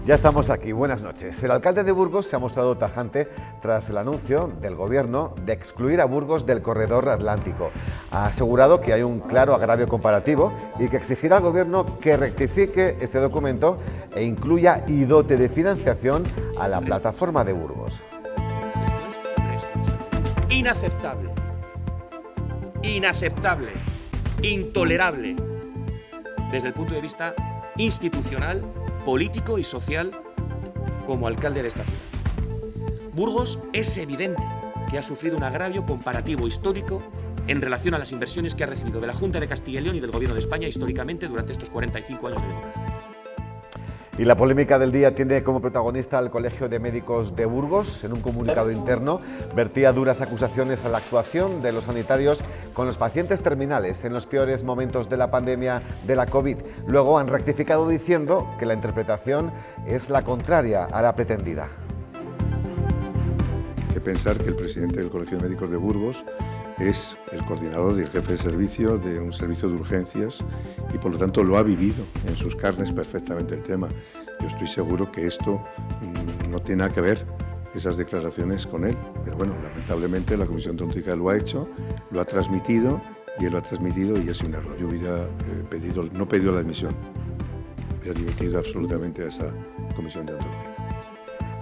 Ya estamos aquí, buenas noches. El alcalde de Burgos se ha mostrado tajante tras el anuncio del gobierno de excluir a Burgos del corredor atlántico. Ha asegurado que hay un claro agravio comparativo y que exigirá al gobierno que rectifique este documento e incluya y dote de financiación a la plataforma de Burgos. Inaceptable, inaceptable, intolerable desde el punto de vista institucional, político y social como alcalde de esta ciudad. Burgos es evidente que ha sufrido un agravio comparativo histórico en relación a las inversiones que ha recibido de la Junta de Castilla y León y del Gobierno de España históricamente durante estos 45 años de democracia. Y la polémica del día tiene como protagonista al Colegio de Médicos de Burgos. En un comunicado interno vertía duras acusaciones a la actuación de los sanitarios con los pacientes terminales en los peores momentos de la pandemia de la COVID. Luego han rectificado diciendo que la interpretación es la contraria a la pretendida. Hay que pensar que el presidente del Colegio de Médicos de Burgos es el coordinador y el jefe de servicio de un servicio de urgencias y por lo tanto lo ha vivido en sus carnes perfectamente el tema. Yo estoy seguro que esto no tiene nada que ver, esas declaraciones, con él, pero bueno, lamentablemente la Comisión Deontológica lo ha hecho, lo ha transmitido y él lo ha transmitido y es un error. Yo hubiera no pedido la dimisión, hubiera dimitido absolutamente a esa Comisión Deontológica.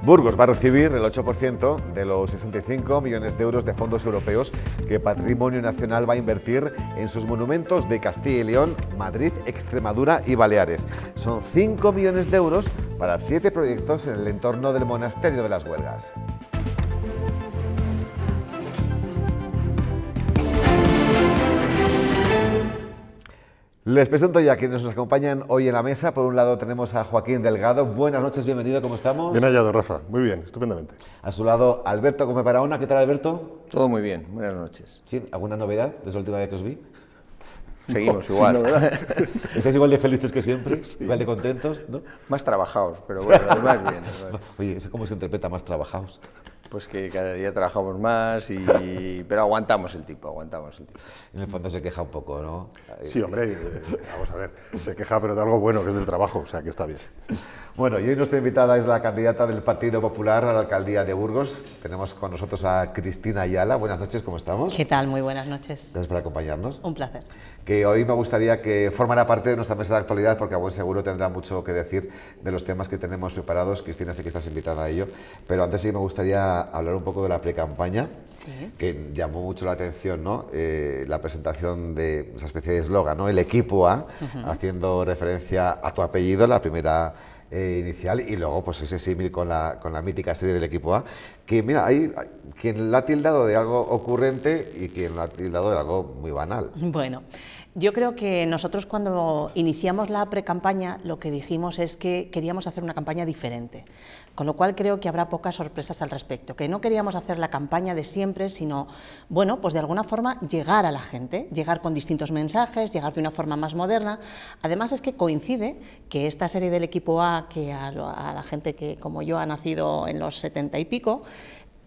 Burgos va a recibir el 8% de los 65 millones de euros de fondos europeos que Patrimonio Nacional va a invertir en sus monumentos de Castilla y León, Madrid, Extremadura y Baleares. Son 5 millones de euros para 7 proyectos en el entorno del Monasterio de las Huelgas. Les presento ya a quienes nos acompañan hoy en la mesa. Por un lado tenemos a Joaquín Delgado. Buenas noches, bienvenido, ¿cómo estamos? Bien hallado, Rafa. Muy bien, estupendamente. A su lado, Alberto Gómez Barahona. ¿Qué tal, Alberto? Todo muy bien, buenas noches. ¿Sí? ¿Alguna novedad desde la última vez que os vi? Seguimos igual. ¿Estáis igual de felices que siempre? Sí. ¿Igual de contentos? ¿No? Más trabajados, pero bueno, más bien. Oye, ¿cómo se interpreta más trabajados? Pues que cada día trabajamos más, pero aguantamos el tipo. En el fondo se queja un poco, ¿no? Sí, hombre, vamos a ver, se queja pero de algo bueno, que es del trabajo, o sea que está bien. Bueno, y hoy nuestra invitada es la candidata del Partido Popular a la alcaldía de Burgos. Tenemos con nosotros a Cristina Ayala. Buenas noches, ¿cómo estamos? ¿Qué tal? Muy buenas noches. Gracias por acompañarnos. Un placer. Que hoy me gustaría que formara parte de nuestra mesa de actualidad, porque a buen seguro tendrá mucho que decir de los temas que tenemos preparados. Cristina, sé que estás invitada a ello, pero antes sí me gustaría hablar un poco de la precampaña, sí, que llamó mucho la atención, ¿no? La presentación de esa especie de eslogan, ¿no? El equipo A, haciendo referencia a tu apellido, la primera inicial, y luego pues ese símil con la mítica serie del equipo A, que mira, hay quien la ha tildado de algo ocurrente y quien la ha tildado de algo muy banal. Bueno, yo creo que nosotros cuando iniciamos la precampaña lo que dijimos es que queríamos hacer una campaña diferente, con lo cual creo que habrá pocas sorpresas al respecto, que no queríamos hacer la campaña de siempre, sino, bueno, pues de alguna forma llegar a la gente, llegar con distintos mensajes, llegar de una forma más moderna. Además es que coincide que esta serie del equipo A, que a la gente que como yo ha nacido en los 70 y pico,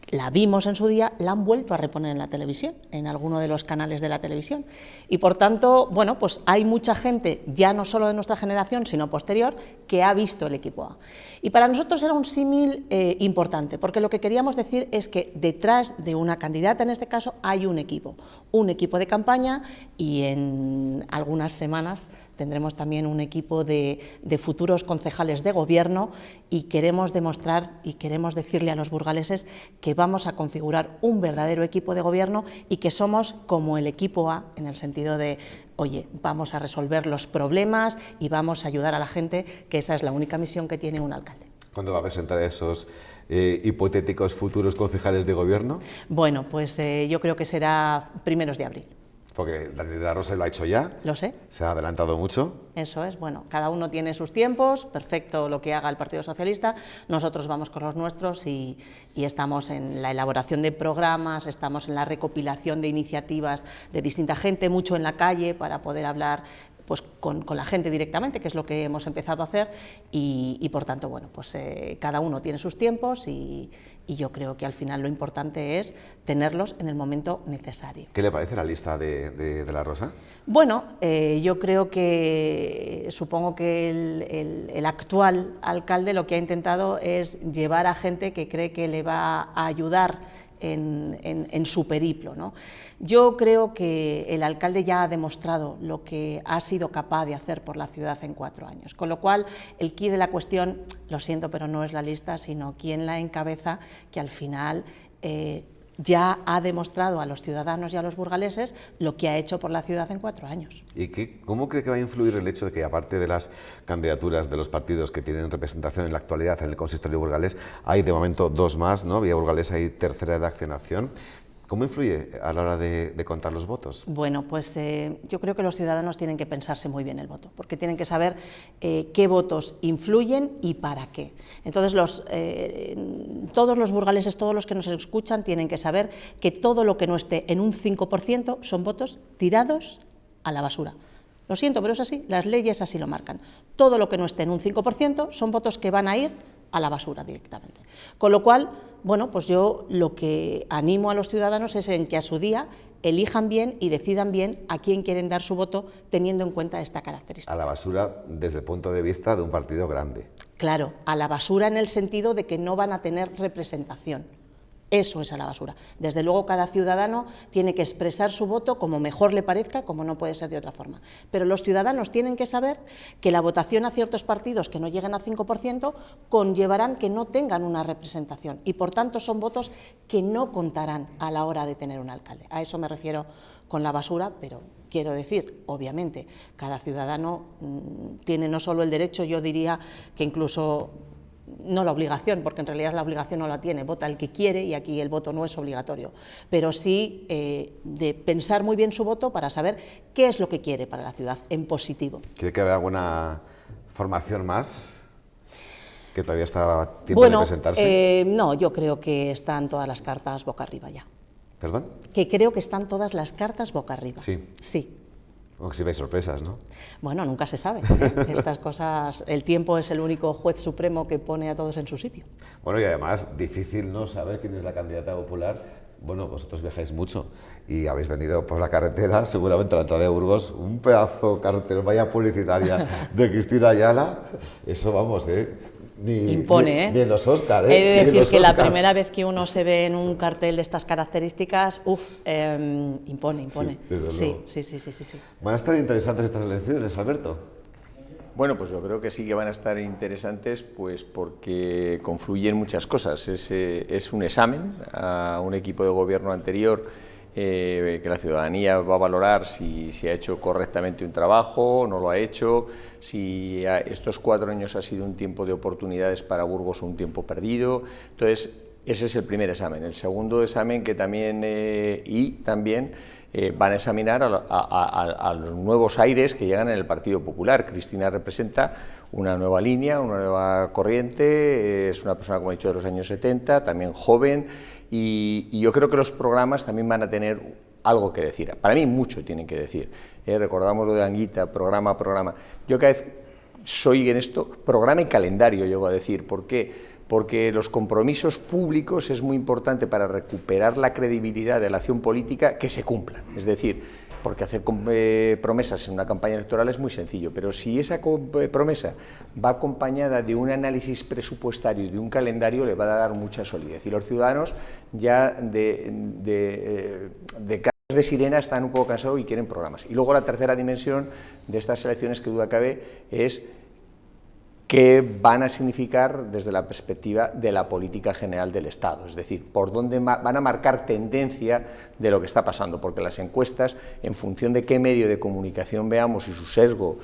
la vimos en su día, la han vuelto a reponer en la televisión, en alguno de los canales de la televisión. Y por tanto, bueno, pues hay mucha gente, ya no solo de nuestra generación, sino posterior, que ha visto el equipo A. Y para nosotros era un símil importante, porque lo que queríamos decir es que detrás de una candidata, en este caso, hay un equipo de campaña, y en algunas semanas tendremos también un equipo de futuros concejales de gobierno, y queremos demostrar y queremos decirle a los burgaleses que vamos a configurar un verdadero equipo de gobierno y que somos como el equipo A, en el sentido de, oye, vamos a resolver los problemas y vamos a ayudar a la gente, que esa es la única misión que tiene un alcalde. ¿Cuándo va a presentar esos hipotéticos futuros concejales de gobierno? Bueno, pues yo creo que será primeros de abril. Porque Daniel de la Rosa lo ha hecho ya. Lo sé. Se ha adelantado mucho. Eso es, bueno, cada uno tiene sus tiempos, perfecto lo que haga el Partido Socialista, nosotros vamos con los nuestros y estamos en la elaboración de programas, estamos en la recopilación de iniciativas de distinta gente, mucho en la calle para poder hablar pues con la gente directamente, que es lo que hemos empezado a hacer, y por tanto, bueno, pues cada uno tiene sus tiempos y yo creo que al final lo importante es tenerlos en el momento necesario. ¿Qué le parece la lista de la Rosa? Bueno, yo creo que, supongo que el actual alcalde lo que ha intentado es llevar a gente que cree que le va a ayudar en su periplo, ¿no? Yo creo que el alcalde ya ha demostrado lo que ha sido capaz de hacer por la ciudad en 4 años, con lo cual el quid de la cuestión, lo siento, pero no es la lista, sino quién la encabeza, que al final ya ha demostrado a los ciudadanos y a los burgaleses lo que ha hecho por la ciudad en 4 años. ¿Y cómo cree que va a influir el hecho de que, aparte de las candidaturas de los partidos que tienen representación en la actualidad en el consistorio burgalés, hay de momento 2 más, ¿no? Vía Burgalesa y Tercera Edad de Acción? ¿Cómo influye a la hora de contar los votos? Bueno, pues yo creo que los ciudadanos tienen que pensarse muy bien el voto, porque tienen que saber qué votos influyen y para qué. Entonces, todos los burgaleses, todos los que nos escuchan, tienen que saber que todo lo que no esté en un 5% son votos tirados a la basura. Lo siento, pero es así, las leyes así lo marcan. Todo lo que no esté en un 5% son votos que van a ir a la basura directamente. Con lo cual, bueno, pues yo lo que animo a los ciudadanos es en que a su día elijan bien y decidan bien a quién quieren dar su voto teniendo en cuenta esta característica. A la basura desde el punto de vista de un partido grande. Claro, a la basura en el sentido de que no van a tener representación. Eso es a la basura. Desde luego, cada ciudadano tiene que expresar su voto como mejor le parezca, como no puede ser de otra forma. Pero los ciudadanos tienen que saber que la votación a ciertos partidos que no lleguen al 5% conllevarán que no tengan una representación y, por tanto, son votos que no contarán a la hora de tener un alcalde. A eso me refiero con la basura, pero quiero decir, obviamente, cada ciudadano tiene no solo el derecho, yo diría que incluso no la obligación, porque en realidad la obligación no la tiene, vota el que quiere y aquí el voto no es obligatorio, pero sí de pensar muy bien su voto para saber qué es lo que quiere para la ciudad en positivo. ¿Quiere que haya alguna formación más que todavía está a tiempo de presentarse? No, yo creo que están todas las cartas boca arriba ya. ¿Perdón? Que creo que están todas las cartas boca arriba. Sí. Sí. O que si veis sorpresas, ¿no? Bueno, nunca se sabe. Estas cosas, el tiempo es el único juez supremo que pone a todos en su sitio. Bueno, y además, difícil no saber quién es la candidata popular. Bueno, vosotros viajáis mucho y habéis venido por la carretera, seguramente a la entrada de Burgos, un pedazo carretero, vaya publicitaria de Cristina Ayala. Eso vamos, impone, ni en los Oscar, He de decir que la primera vez que uno se ve en un cartel de estas características, impone. Sí. Van a estar interesantes estas elecciones, Alberto. Bueno, pues yo creo que sí que van a estar interesantes, pues porque confluyen muchas cosas. Es un examen a un equipo de gobierno anterior que la ciudadanía va a valorar si ha hecho correctamente un trabajo, no lo ha hecho, si estos 4 años ha sido un tiempo de oportunidades para Burgos o un tiempo perdido. Entonces, ese es el primer examen. El segundo examen que también van a examinar a los nuevos aires que llegan en el Partido Popular. Cristina representa una nueva línea, una nueva corriente, es una persona, como he dicho, de los años 70, también joven, y yo creo que los programas también van a tener algo que decir. Para mí mucho tienen que decir. Recordamos lo de Anguita, programa. Yo cada vez soy en esto, programa y calendario, llego a decir. ¿Por qué? Porque los compromisos públicos es muy importante para recuperar la credibilidad de la acción política, que se cumplan. Es decir, porque hacer promesas en una campaña electoral es muy sencillo, pero si esa promesa va acompañada de un análisis presupuestario y de un calendario, le va a dar mucha solidez. Y los ciudadanos ya de sirena están un poco cansados y quieren programas. Y luego la tercera dimensión de estas elecciones, que duda cabe, es qué van a significar desde la perspectiva de la política general del Estado, es decir, por dónde van a marcar tendencia de lo que está pasando, porque las encuestas, en función de qué medio de comunicación veamos y su sesgo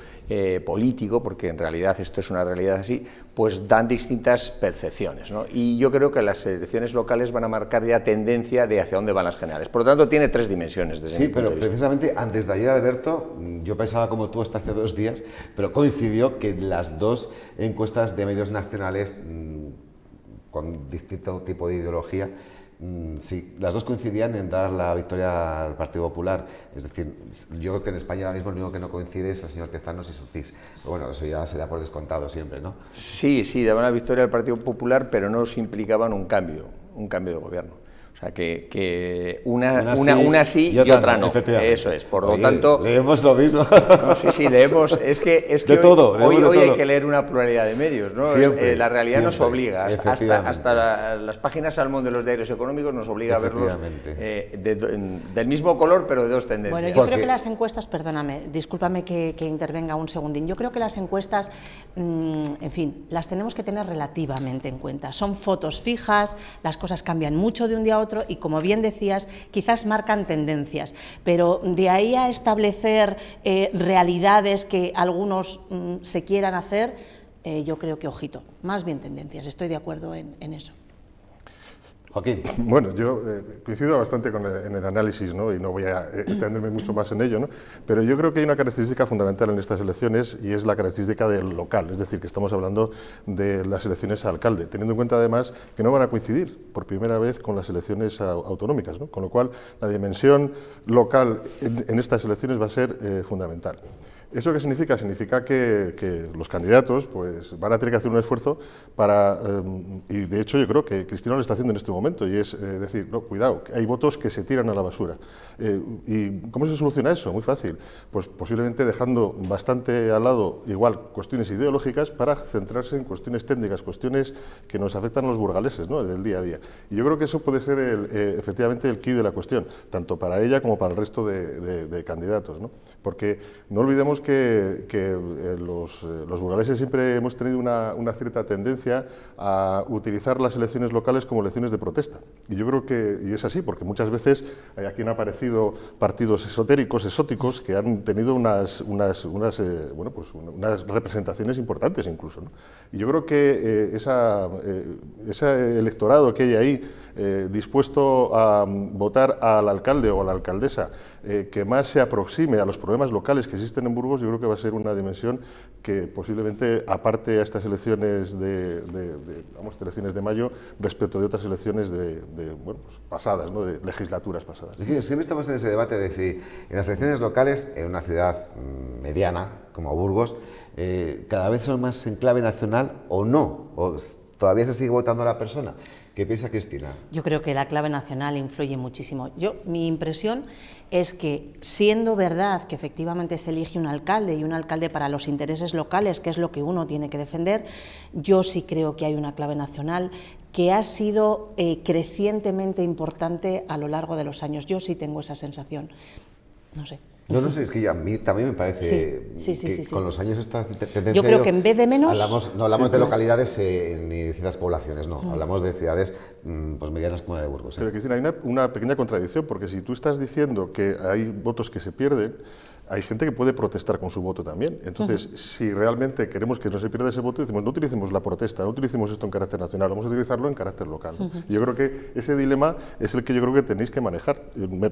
político, porque en realidad esto es una realidad así, pues dan distintas percepciones, ¿no? Y yo creo que las elecciones locales van a marcar ya tendencia de hacia dónde van las generales. Por lo tanto, tiene 3 dimensiones. Sí, pero precisamente antes de ayer, Alberto, yo pensaba como tú hasta hace 2 días, pero coincidió que las 2 encuestas de medios nacionales con distinto tipo de ideología sí, las dos coincidían en dar la victoria al Partido Popular. Es decir, yo creo que en España ahora mismo lo único que no coincide es el señor Tezanos y su CIS. Pero bueno, eso ya se da por descontado siempre, ¿no? Sí, daban la victoria al Partido Popular, pero no se implicaban un cambio de gobierno. O sea, que una sí y otra no. Eso es. Por lo tanto, leemos lo mismo. No, sí, leemos. Es que hoy hay que leer una pluralidad de medios, ¿no? La realidad nos obliga. Hasta las páginas salmón de los diarios económicos nos obliga a verlos del mismo color, pero de dos tendencias. Bueno, yo creo que las encuestas, perdóname, discúlpame que intervenga un segundín. Yo creo que las encuestas, en fin, las tenemos que tener relativamente en cuenta. Son fotos fijas, las cosas cambian mucho de un día a otro y, como bien decías, quizás marcan tendencias, pero de ahí a establecer realidades que algunos se quieran hacer, yo creo que, ojito, más bien tendencias, estoy de acuerdo en eso. Joaquín. Bueno, yo coincido bastante en el análisis, ¿no? Y no voy a extenderme mucho más en ello, ¿no? Pero yo creo que hay una característica fundamental en estas elecciones y es la característica del local, es decir, que estamos hablando de las elecciones a alcalde, teniendo en cuenta además que no van a coincidir por primera vez con las elecciones autonómicas, ¿no? Con lo cual la dimensión local en estas elecciones va a ser fundamental. ¿Eso qué significa? Significa que los candidatos pues, van a tener que hacer un esfuerzo para, y de hecho yo creo que Cristina lo está haciendo en este momento, y es decir, no, cuidado, hay votos que se tiran a la basura. ¿Y cómo se soluciona eso? Muy fácil, pues posiblemente dejando bastante al lado igual cuestiones ideológicas para centrarse en cuestiones técnicas, cuestiones que nos afectan a los burgaleses, ¿no? Del día a día. Y yo creo que eso puede ser efectivamente el quid de la cuestión, tanto para ella como para el resto de candidatos, ¿no? Porque no olvidemos que los burgaleses siempre hemos tenido una cierta tendencia a utilizar las elecciones locales como elecciones de protesta. Y yo creo que, y es así, porque muchas veces aquí han aparecido partidos esotéricos, exóticos, que han tenido unas representaciones importantes incluso, ¿no? Y yo creo que ese electorado que hay ahí, dispuesto a votar al alcalde o a la alcaldesa que más se aproxime a los problemas locales que existen en Burgos, yo creo que va a ser una dimensión que posiblemente aparte a estas elecciones elecciones de mayo respecto de otras elecciones pasadas, ¿no? De legislaturas pasadas. Siempre estamos en ese debate de si en las elecciones locales, en una ciudad mediana como Burgos, cada vez son más en clave nacional o no, o todavía se sigue votando a la persona. ¿Qué piensa Cristina? Yo creo que la clave nacional influye muchísimo. Mi impresión es que, siendo verdad que efectivamente se elige un alcalde y un alcalde para los intereses locales, que es lo que uno tiene que defender, yo sí creo que hay una clave nacional que ha sido crecientemente importante a lo largo de los años. Yo sí tengo esa sensación. No sé. No sé, es que a mí también me parece sí. Con los años esta tendencia... Yo creo que en vez de menos... No hablamos de localidades ni de ciertas poblaciones, no. Hablamos de ciudades pues medianas como la de Burgos. Pero Cristina, hay una pequeña contradicción, porque si tú estás diciendo que hay votos que se pierden, hay gente que puede protestar con su voto también. Entonces, si realmente queremos que no se pierda ese voto, decimos, no utilicemos la protesta, no utilicemos esto en carácter nacional, vamos a utilizarlo en carácter local, ¿no? Y yo creo que ese dilema es el que yo creo que tenéis que manejar.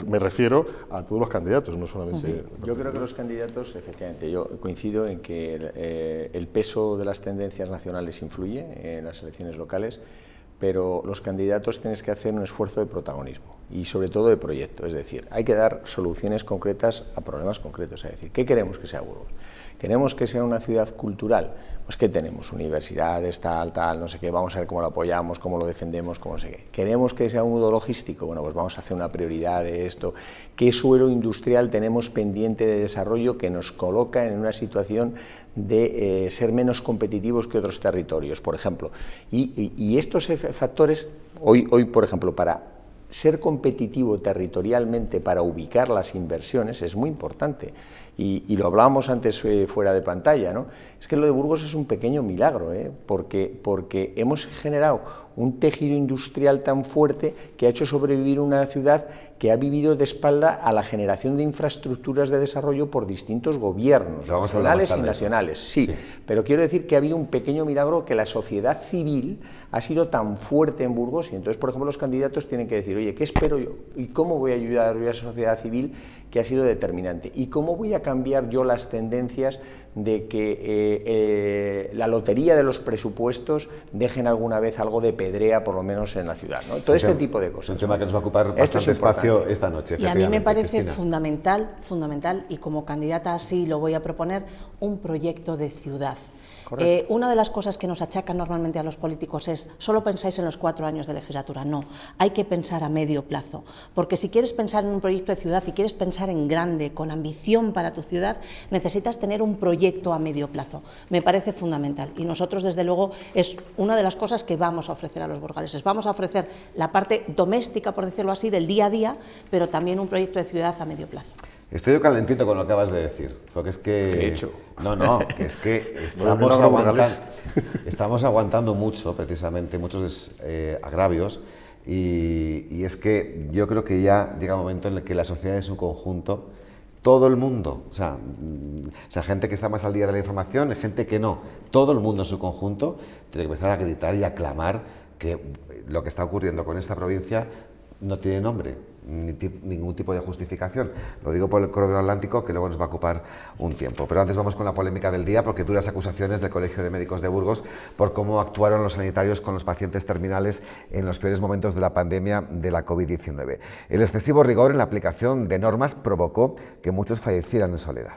Me refiero a todos los candidatos, no solamente... Yo creo que los candidatos, efectivamente, yo coincido en que el peso de las tendencias nacionales influye en las elecciones locales, pero los candidatos tienen que hacer un esfuerzo de protagonismo y sobre todo de proyecto, es decir, hay que dar soluciones concretas a problemas concretos, es decir, ¿qué queremos que sea Burgos? ¿Queremos que sea una ciudad cultural? Pues ¿qué tenemos? Universidades, tal, no sé qué, vamos a ver cómo lo apoyamos, cómo lo defendemos, cómo no sé qué. ¿Queremos que sea un nudo logístico? Bueno, pues vamos a hacer una prioridad de esto. ¿Qué suelo industrial tenemos pendiente de desarrollo que nos coloca en una situación de ser menos competitivos que otros territorios, por ejemplo? Y estos factores, hoy, por ejemplo, para ser competitivo territorialmente, para ubicar las inversiones, es muy importante. Y lo hablábamos antes fuera de pantalla, ¿no? Es que lo de Burgos es un pequeño milagro, porque hemos generado un tejido industrial tan fuerte que ha hecho sobrevivir una ciudad que ha vivido de espalda a la generación de infraestructuras de desarrollo por distintos gobiernos, nacionales y nacionales. Sí, pero quiero decir que ha habido un pequeño milagro, que la sociedad civil ha sido tan fuerte en Burgos, y entonces, por ejemplo, los candidatos tienen que decir, oye, ¿qué espero yo? ¿Y cómo voy a ayudar yo a esa sociedad civil que ha sido determinante? ¿Y cómo voy a cambiar yo las tendencias de que la lotería de los presupuestos dejen alguna vez algo de pedazo apedrea por lo menos en la ciudad, ¿no? Todo este tipo de cosas. Es un tema que nos va a ocupar bastante espacio esta noche. Y a mí me parece Cristina. fundamental, y como candidata así lo voy a proponer, un proyecto de ciudad. Una de las cosas que nos achacan normalmente a los políticos es solo pensáis en los 4 años de legislatura. No, hay que pensar a medio plazo, porque si quieres pensar en un proyecto de ciudad y quieres pensar en grande, con ambición para tu ciudad, necesitas tener un proyecto a medio plazo. Me parece fundamental, y nosotros desde luego es una de las cosas que vamos a ofrecer a los burgaleses. Vamos a ofrecer la parte doméstica, por decirlo así, del día a día, pero también un proyecto de ciudad a medio plazo. Estoy yo calentito con lo que acabas de decir, porque es que... ¿Qué he hecho? No, que es que estamos aguantando mucho, precisamente, muchos agravios, y es que yo creo que ya llega un momento en el que la sociedad es un conjunto, todo el mundo, o sea, gente que está más al día de la información, gente que no, todo el mundo en su conjunto tiene que empezar a gritar y a clamar que lo que está ocurriendo con esta provincia no tiene nombre, ni ningún tipo de justificación. Lo digo por el corredor atlántico, que luego nos va a ocupar un tiempo. Pero antes vamos con la polémica del día, porque duras acusaciones del Colegio de Médicos de Burgos por cómo actuaron los sanitarios con los pacientes terminales en los peores momentos de la pandemia de la COVID-19. El excesivo rigor en la aplicación de normas provocó que muchos fallecieran en soledad.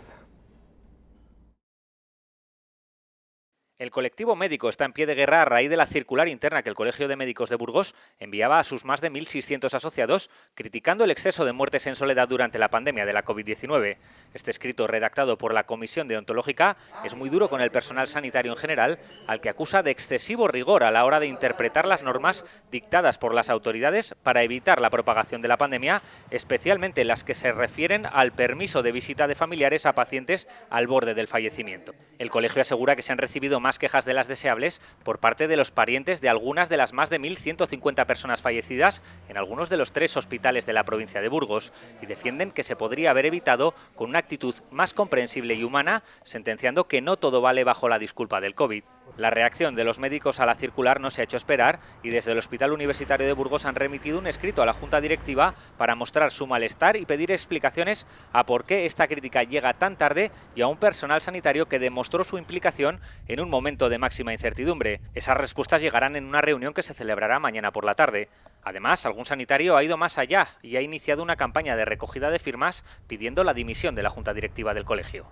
El colectivo médico está en pie de guerra a raíz de la circular interna que el Colegio de Médicos de Burgos enviaba a sus más de 1.600 asociados criticando el exceso de muertes en soledad durante la pandemia de la COVID-19. Este escrito, redactado por la Comisión Deontológica, es muy duro con el personal sanitario en general, al que acusa de excesivo rigor a la hora de interpretar las normas dictadas por las autoridades para evitar la propagación de la pandemia, especialmente las que se refieren al permiso de visita de familiares a pacientes al borde del fallecimiento. El colegio asegura que se han recibido más quejas de las deseables por parte de los parientes de algunas de las más de 1.150 personas fallecidas en algunos de los 3 hospitales de la provincia de Burgos, y defienden que se podría haber evitado con una actitud más comprensible y humana, sentenciando que no todo vale bajo la disculpa del COVID. La reacción de los médicos a la circular no se ha hecho esperar, y desde el Hospital Universitario de Burgos han remitido un escrito a la Junta Directiva para mostrar su malestar y pedir explicaciones a por qué esta crítica llega tan tarde y a un personal sanitario que demostró su implicación en un momento de máxima incertidumbre. Esas respuestas llegarán en una reunión que se celebrará mañana por la tarde. Además, algún sanitario ha ido más allá y ha iniciado una campaña de recogida de firmas pidiendo la dimisión de la Junta Directiva del colegio.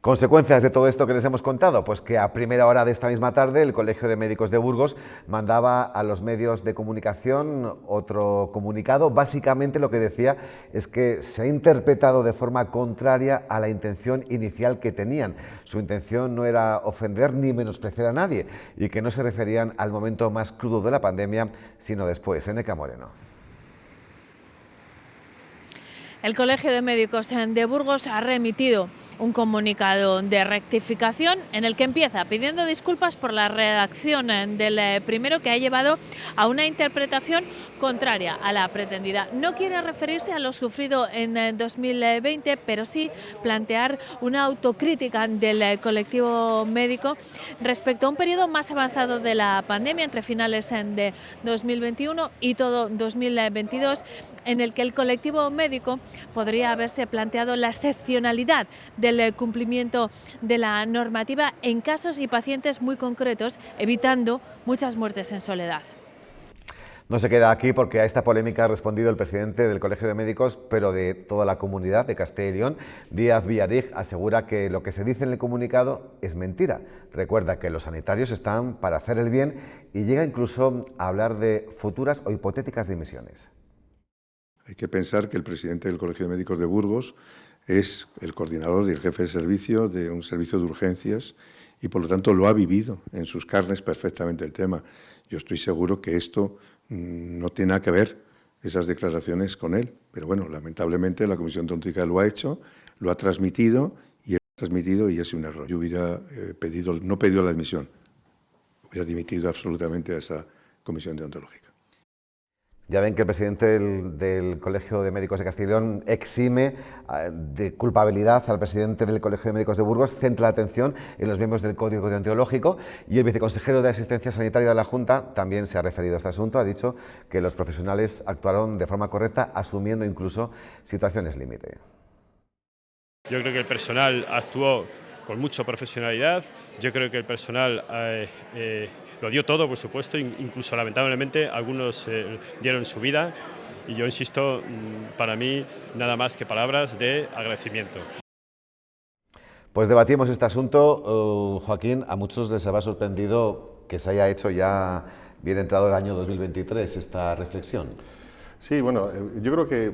¿Consecuencias de todo esto que les hemos contado? Pues que a primera hora de esta misma tarde el Colegio de Médicos de Burgos mandaba a los medios de comunicación otro comunicado. Básicamente lo que decía es que se ha interpretado de forma contraria a la intención inicial que tenían. Su intención no era ofender ni menospreciar a nadie, y que no se referían al momento más crudo de la pandemia, sino después. Eneca Moreno. El Colegio de Médicos de Burgos ha remitido un comunicado de rectificación en el que empieza pidiendo disculpas por la redacción del primero, que ha llevado a una interpretación contraria a la pretendida. No quiere referirse a lo sufrido en 2020, pero sí plantear una autocrítica del colectivo médico respecto a un periodo más avanzado de la pandemia, entre finales de 2021 y todo 2022, en el que el colectivo médico podría haberse planteado la excepcionalidad del cumplimiento de la normativa en casos y pacientes muy concretos, evitando muchas muertes en soledad. No se queda aquí, porque a esta polémica ha respondido el presidente del Colegio de Médicos, pero de toda la comunidad de Castella y León. Díaz Villarig asegura que lo que se dice en el comunicado es mentira. Recuerda que los sanitarios están para hacer el bien y llega incluso a hablar de futuras o hipotéticas dimisiones. Hay que pensar que el presidente del Colegio de Médicos de Burgos es el coordinador y el jefe de servicio de un servicio de urgencias, y por lo tanto lo ha vivido en sus carnes perfectamente el tema. Yo estoy seguro que esto no tiene nada que ver, esas declaraciones, con él, pero bueno, lamentablemente la Comisión Deontológica lo ha hecho, lo ha transmitido y es un error. Yo hubiera no pedido la dimisión, hubiera dimitido absolutamente a esa Comisión Deontológica. Ya ven que el presidente del Colegio de Médicos de Castilla y León exime de culpabilidad al presidente del Colegio de Médicos de Burgos, centra la atención en los miembros del Código Deontológico, y el viceconsejero de Asistencia Sanitaria de la Junta también se ha referido a este asunto. Ha dicho que los profesionales actuaron de forma correcta, asumiendo incluso situaciones límite. Yo creo que el personal actuó con mucha profesionalidad. Yo creo que el personal lo dio todo, por supuesto, incluso lamentablemente algunos dieron su vida, y yo insisto, para mí nada más que palabras de agradecimiento. Pues debatimos este asunto, Joaquín. A muchos les habrá sorprendido que se haya hecho ya bien entrado el año 2023 esta reflexión. Sí, bueno, yo creo que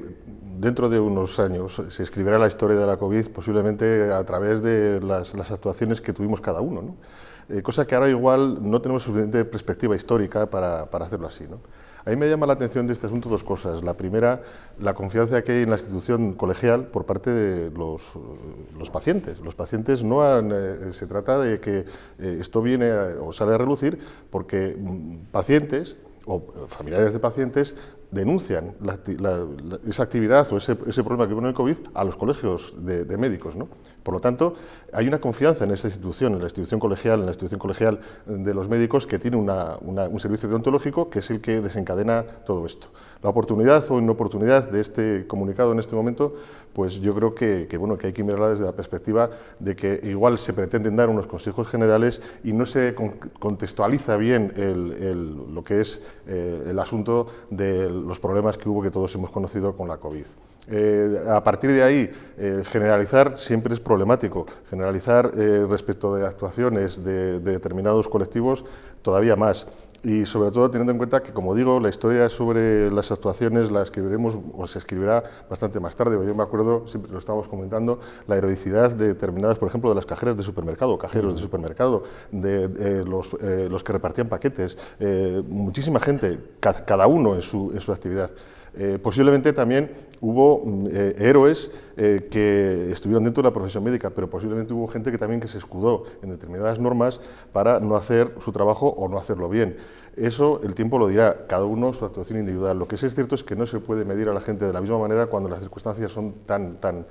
dentro de unos años se escribirá la historia de la COVID posiblemente a través de las actuaciones que tuvimos cada uno, ¿no? Cosa que ahora igual no tenemos suficiente perspectiva histórica para hacerlo así, ¿no? A mí me llama la atención de este asunto dos cosas. La primera, la confianza que hay en la institución colegial por parte de los pacientes. Los pacientes no han, se trata de que esto viene o sale a relucir porque pacientes o familiares de pacientes denuncian esa actividad o ese problema que hubo en el COVID a los colegios de médicos, ¿no? Por lo tanto, hay una confianza en esta institución, en la institución colegial de los médicos, que tiene un servicio deontológico que es el que desencadena todo esto. La oportunidad o inoportunidad de este comunicado en este momento, pues yo creo que hay que mirarla desde la perspectiva de que igual se pretenden dar unos consejos generales y no se contextualiza bien lo que es el asunto de los problemas que hubo, que todos hemos conocido con la COVID. A partir de ahí, generalizar siempre es problemático. Generalizar respecto de actuaciones de determinados colectivos todavía más. Y sobre todo teniendo en cuenta que, como digo, la historia sobre las actuaciones la escribiremos o se escribirá bastante más tarde. Yo me acuerdo, siempre lo estábamos comentando, la heroicidad de determinadas, por ejemplo, de las cajeras de supermercado, cajeros de supermercado, de los que repartían paquetes, muchísima gente, cada uno en su actividad. Posiblemente también hubo héroes que estuvieron dentro de la profesión médica, pero posiblemente hubo gente que también se escudó en determinadas normas para no hacer su trabajo o no hacerlo bien. Eso el tiempo lo dirá, cada uno su actuación individual. Lo que sí es cierto es que no se puede medir a la gente de la misma manera cuando las circunstancias son tan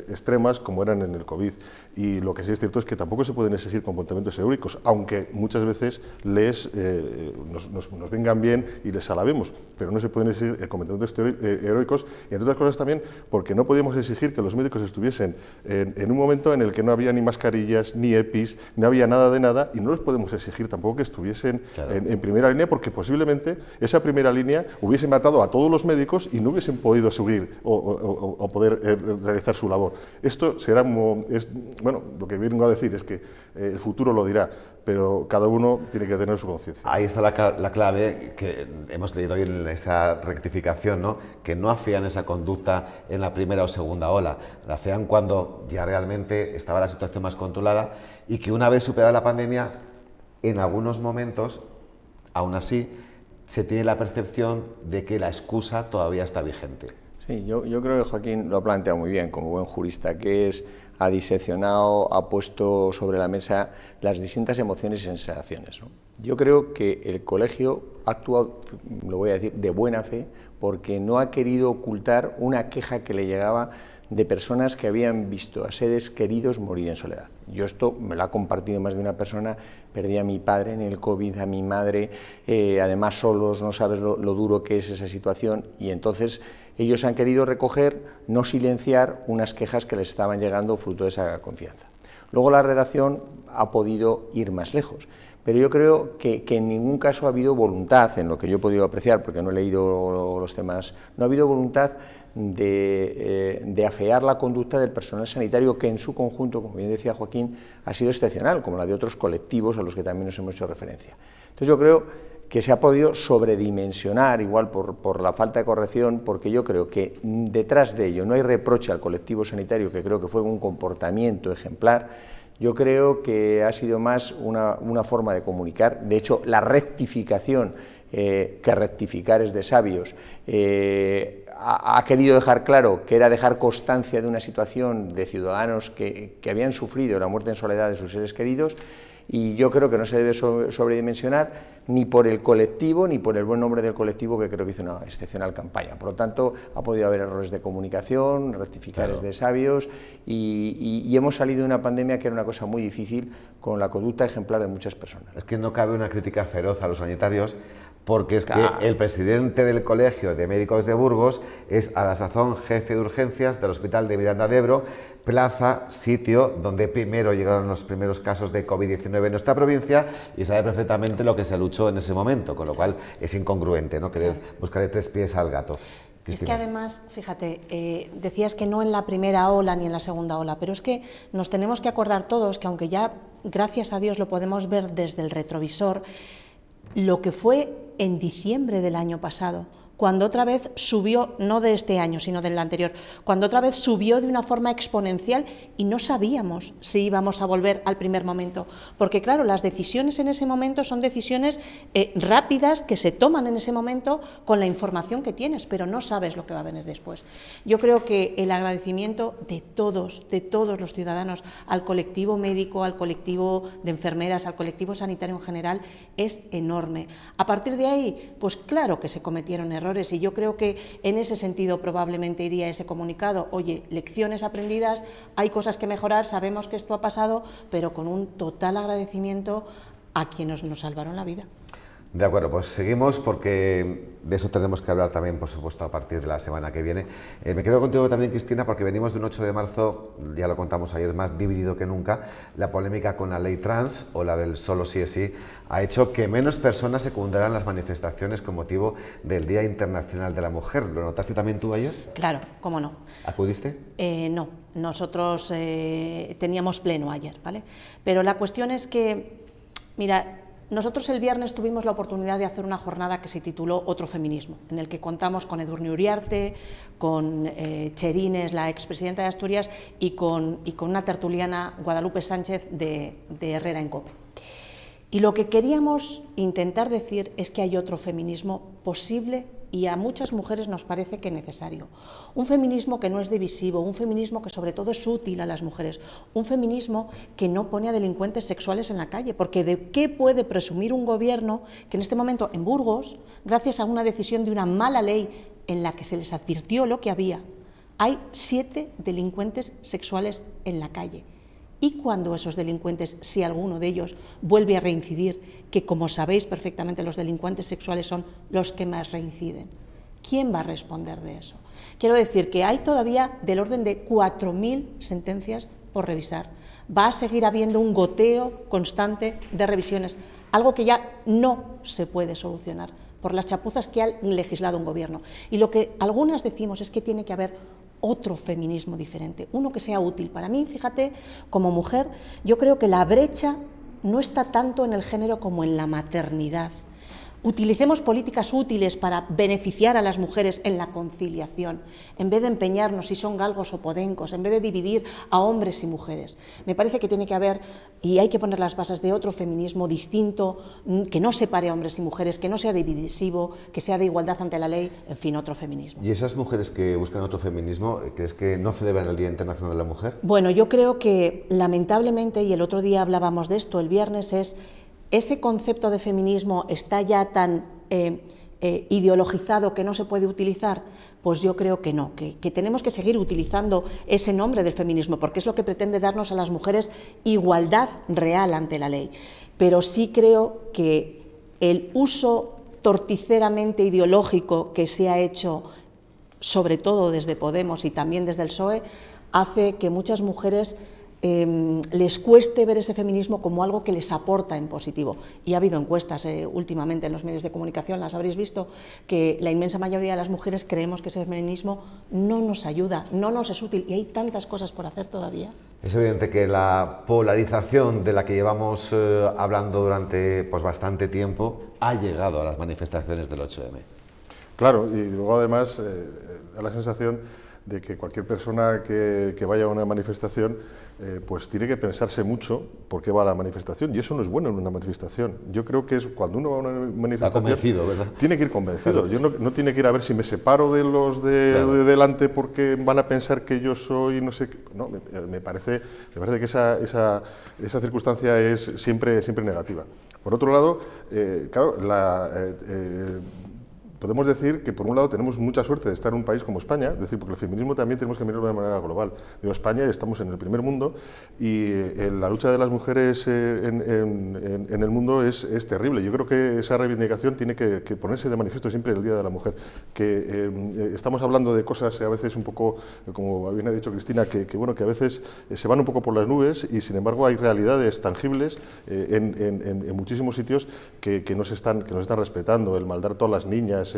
extremas como eran en el COVID. Y lo que sí es cierto es que tampoco se pueden exigir comportamientos heroicos, aunque muchas veces nos vengan bien y les alabemos, pero no se pueden exigir comportamientos heroicos, y entre otras cosas también porque no podíamos exigir que los médicos estuviesen en un momento en el que no había ni mascarillas, ni EPIs, no había nada de nada, y no les podemos exigir tampoco que estuviesen en primera línea, porque posiblemente esa primera línea hubiese matado a todos los médicos y no hubiesen podido subir o poder realizar su labor. Esto será, bueno, lo que vengo a decir es que el futuro lo dirá, pero cada uno tiene que tener su conciencia. Ahí está la clave que hemos leído hoy en esa rectificación, ¿no? Que no afean esa conducta en la primera o segunda ola, la afean cuando ya realmente estaba la situación más controlada, y que una vez superada la pandemia, en algunos momentos, aún así, se tiene la percepción de que la excusa todavía está vigente. Sí, yo creo que Joaquín lo ha planteado muy bien, como buen jurista, que ha diseccionado, ha puesto sobre la mesa las distintas emociones y sensaciones, ¿no? Yo creo que el colegio ha actuado, lo voy a decir, de buena fe, porque no ha querido ocultar una queja que le llegaba de personas que habían visto a seres queridos morir en soledad. Yo esto me lo ha compartido más de una persona, perdí a mi padre en el COVID, a mi madre, además solos, no sabes lo duro que es esa situación, y entonces ellos han querido recoger, no silenciar unas quejas que les estaban llegando fruto de esa confianza. Luego la redacción ha podido ir más lejos, pero yo creo que en ningún caso ha habido voluntad, en lo que yo he podido apreciar, porque no he leído los temas, no ha habido voluntad de afear la conducta del personal sanitario, que en su conjunto, como bien decía Joaquín, ha sido excepcional, como la de otros colectivos a los que también nos hemos hecho referencia. Entonces yo creo que se ha podido sobredimensionar, igual por la falta de corrección, porque yo creo que detrás de ello no hay reproche al colectivo sanitario, que creo que fue un comportamiento ejemplar. Yo creo que ha sido más una forma de comunicar. De hecho, la rectificación, que rectificar es de sabios, ha querido dejar claro que era dejar constancia de una situación de ciudadanos que habían sufrido la muerte en soledad de sus seres queridos, y yo creo que no se debe sobredimensionar ni por el colectivo ni por el buen nombre del colectivo, que creo que hizo una excepcional campaña. Por lo tanto, ha podido haber errores de comunicación, rectificar es de sabios, y hemos salido de una pandemia que era una cosa muy difícil, con la conducta ejemplar de muchas personas. Es que no cabe una crítica feroz a los sanitarios, porque es que el presidente del Colegio de Médicos de Burgos es a la sazón jefe de urgencias del Hospital de Miranda de Ebro, plaza, sitio donde primero llegaron los primeros casos de COVID-19 en nuestra provincia, y sabe perfectamente lo que se luchó en ese momento, con lo cual es incongruente, ¿no?, querer buscarle tres pies al gato. Cristina. Es que además, fíjate, decías que no en la primera ola ni en la segunda ola, pero es que nos tenemos que acordar todos que, aunque ya, gracias a Dios, lo podemos ver desde el retrovisor, lo que fue en diciembre del año pasado, cuando otra vez subió, no de este año, sino del anterior, cuando otra vez subió de una forma exponencial y no sabíamos si íbamos a volver al primer momento. Porque claro, las decisiones en ese momento son decisiones rápidas que se toman en ese momento con la información que tienes, pero no sabes lo que va a venir después. Yo creo que el agradecimiento de todos los ciudadanos, al colectivo médico, al colectivo de enfermeras, al colectivo sanitario en general, es enorme. A partir de ahí, pues claro que se cometieron errores, y yo creo que en ese sentido probablemente iría ese comunicado: oye, lecciones aprendidas, hay cosas que mejorar, sabemos que esto ha pasado, pero con un total agradecimiento a quienes nos salvaron la vida. De acuerdo, pues seguimos, porque de eso tenemos que hablar también, por supuesto, a partir de la semana que viene. Me quedo contigo también, Cristina, porque venimos de un 8 de marzo, ya lo contamos ayer, más dividido que nunca. La polémica con la ley trans, o la del solo sí es sí, ha hecho que menos personas secundaran las manifestaciones con motivo del Día Internacional de la Mujer. ¿Lo notaste también tú ayer? Claro, cómo no. ¿Acudiste? No, nosotros teníamos pleno ayer, ¿vale? Pero la cuestión es que, mira, nosotros el viernes tuvimos la oportunidad de hacer una jornada que se tituló Otro Feminismo, en el que contamos con Edurne Uriarte, con Cherines, la expresidenta de Asturias, y con una tertuliana, Guadalupe Sánchez, de Herrera en COPE. Y lo que queríamos intentar decir es que hay otro feminismo posible, y a muchas mujeres nos parece que necesario. Un feminismo que no es divisivo, un feminismo que sobre todo es útil a las mujeres, un feminismo que no pone a delincuentes sexuales en la calle, porque ¿de qué puede presumir un gobierno que en este momento en Burgos, gracias a una decisión de una mala ley en la que se les advirtió lo que había, hay 7 delincuentes sexuales en la calle? Y cuando esos delincuentes, si alguno de ellos vuelve a reincidir, que como sabéis perfectamente los delincuentes sexuales son los que más reinciden, ¿quién va a responder de eso? Quiero decir que hay todavía del orden de 4.000 sentencias por revisar. Va a seguir habiendo un goteo constante de revisiones, algo que ya no se puede solucionar por las chapuzas que ha legislado un gobierno. Y lo que algunas decimos es que tiene que haber otro feminismo diferente, uno que sea útil. Para mí, fíjate, como mujer, yo creo que la brecha no está tanto en el género como en la maternidad. Utilicemos políticas útiles para beneficiar a las mujeres en la conciliación, en vez de empeñarnos si son galgos o podencos, en vez de dividir a hombres y mujeres. Me parece que tiene que haber, y hay que poner las bases de otro feminismo distinto, que no separe a hombres y mujeres, que no sea divisivo, que sea de igualdad ante la ley, en fin, otro feminismo. ¿Y esas mujeres que buscan otro feminismo, crees que no celebran el Día Internacional de la Mujer? Bueno, yo creo que lamentablemente, y el otro día hablábamos de esto, el viernes, ese concepto de feminismo está ya tan ideologizado que no se puede utilizar. Pues yo creo que no, que tenemos que seguir utilizando ese nombre del feminismo, porque es lo que pretende darnos a las mujeres igualdad real ante la ley. Pero sí creo que el uso torticeramente ideológico que se ha hecho, sobre todo desde Podemos y también desde el PSOE, hace que muchas mujeres les cueste ver ese feminismo como algo que les aporta en positivo. Y ha habido encuestas últimamente en los medios de comunicación, las habréis visto, que la inmensa mayoría de las mujeres creemos que ese feminismo no nos ayuda, no nos es útil, y hay tantas cosas por hacer todavía. Es evidente que la polarización de la que llevamos hablando durante bastante tiempo ha llegado a las manifestaciones del 8M. Claro, y luego además da la sensación de que cualquier persona que vaya a una manifestación pues tiene que pensarse mucho por qué va a la manifestación, y eso no es bueno en una manifestación. Yo creo que es cuando uno va a una manifestación, convencido, ¿verdad? Tiene que ir convencido. Yo no tiene que ir a ver si me separo de los de delante porque van a pensar que yo soy no sé qué. No, me parece que esa circunstancia es siempre negativa. Por otro lado, claro, podemos decir que por un lado tenemos mucha suerte de estar en un país como España, es decir, porque el feminismo también tenemos que mirarlo de manera global. Digo, España estamos en el primer mundo y la lucha de las mujeres en el mundo es terrible. Yo creo que esa reivindicación tiene que ponerse de manifiesto siempre el Día de la Mujer, que estamos hablando de cosas a veces un poco, como bien ha dicho Cristina, que a veces se van un poco por las nubes y sin embargo hay realidades tangibles en muchísimos sitios que nos están respetando, el maldar a todas las niñas,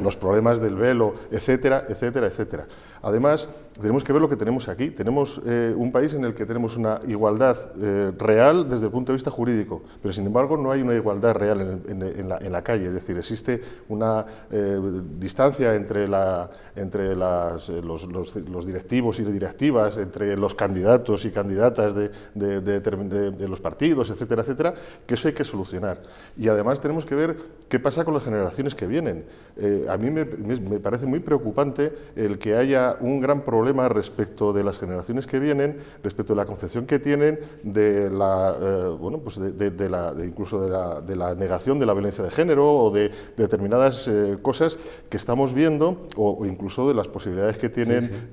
los problemas del velo, etcétera, etcétera, etcétera. Además, tenemos que ver lo que tenemos aquí. Tenemos un país en el que tenemos una igualdad real desde el punto de vista jurídico, pero sin embargo no hay una igualdad real en la calle, es decir, existe una distancia entre los directivos y directivas, entre los candidatos y candidatas de los partidos, etcétera, etcétera, que eso hay que solucionar. Y además tenemos que ver qué pasa con las generaciones que vienen. A mí me parece muy preocupante el que haya un gran problema respecto de las generaciones que vienen, respecto de la concepción que tienen de incluso de la negación de la violencia de género o de determinadas cosas que estamos viendo o incluso de las posibilidades que tienen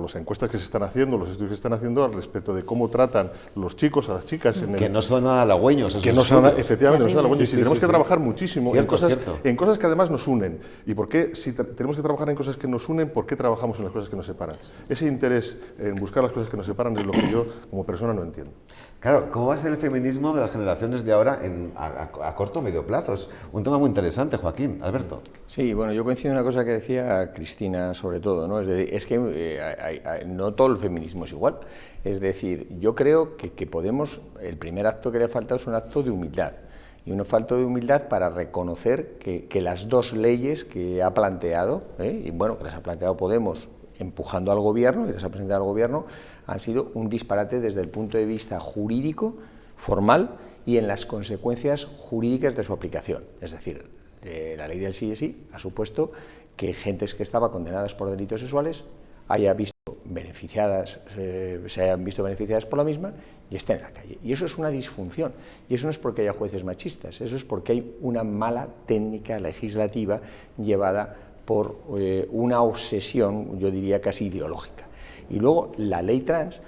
las encuestas que se están haciendo, los estudios que se están haciendo al respecto de cómo tratan los chicos a las chicas. Que no son nada halagüeños. Efectivamente, no son halagüeños. Y tenemos que trabajar muchísimo en cosas que además nos unen. ¿Y por qué, si tenemos que trabajar en cosas que nos unen, por qué trabajamos en las cosas que nos separan? Ese interés en buscar las cosas que nos separan es lo que yo como persona no entiendo. Claro, ¿cómo va a ser el feminismo de las generaciones de ahora a corto o medio plazo? Es un tema muy interesante, Joaquín. Alberto. Sí, bueno, yo coincido en una cosa que decía Cristina sobre todo, ¿no? Es que no todo el feminismo es igual. Es decir, yo creo que podemos, el primer acto que le falta es un acto de humildad. Y un falto de humildad para reconocer que las dos leyes que ha planteado, y bueno, que las ha planteado Podemos empujando al gobierno y las ha presentado al gobierno, han sido un disparate desde el punto de vista jurídico, formal, y en las consecuencias jurídicas de su aplicación. Es decir, la ley del sí es sí ha supuesto que gentes que estaban condenadas por delitos sexuales se hayan visto beneficiadas por la misma y estén en la calle. Y eso es una disfunción. Y eso no es porque haya jueces machistas, eso es porque hay una mala técnica legislativa llevada por una obsesión, yo diría casi ideológica. Y luego la ley trans,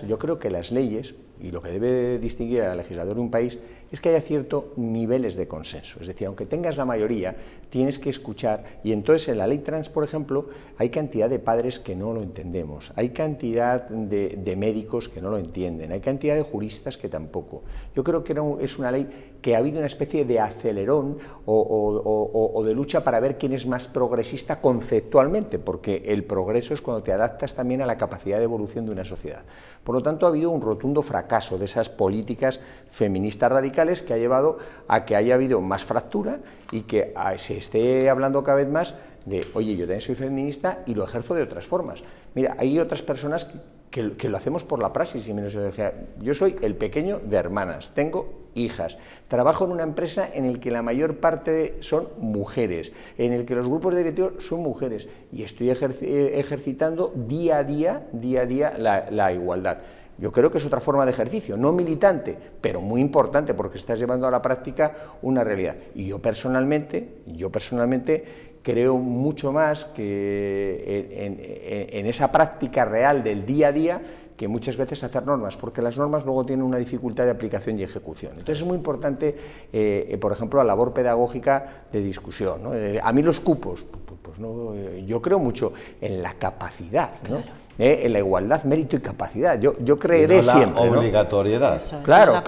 yo creo que las leyes, y lo que debe distinguir al legislador de un país, es que haya ciertos niveles de consenso. Es decir, aunque tengas la mayoría, tienes que escuchar. Y entonces en la ley trans, por ejemplo, hay cantidad de padres que no lo entendemos, hay cantidad de médicos que no lo entienden, hay cantidad de juristas que tampoco. Yo creo que es una ley que ha habido una especie de acelerón o de lucha para ver quién es más progresista conceptualmente, porque el progreso es cuando te adaptas también a la capacidad de evolución de una sociedad. Por lo tanto, ha habido un rotundo fracaso de esas políticas feministas radicales que ha llevado a que haya habido más fractura y que se esté hablando cada vez más de, oye, yo también soy feminista y lo ejerzo de otras formas. Mira, hay otras personas que lo hacemos por la praxis y menos ideología. Yo soy el pequeño de hermanas, tengo hijas, trabajo en una empresa en la que la mayor parte son mujeres, en el que los grupos directivos son mujeres y estoy ejercitando día a día la igualdad. Yo creo que es otra forma de ejercicio, no militante, pero muy importante porque estás llevando a la práctica una realidad. Y yo personalmente creo mucho más que en esa práctica real del día a día que muchas veces hacer normas, porque las normas luego tienen una dificultad de aplicación y ejecución. Entonces es muy importante, por ejemplo, la labor pedagógica de discusión, ¿no? A mí los cupos, pues no, yo creo mucho en la capacidad, ¿no? Claro. En la igualdad, mérito y capacidad. Yo creeré siempre. La obligatoriedad. ¿No? Claro,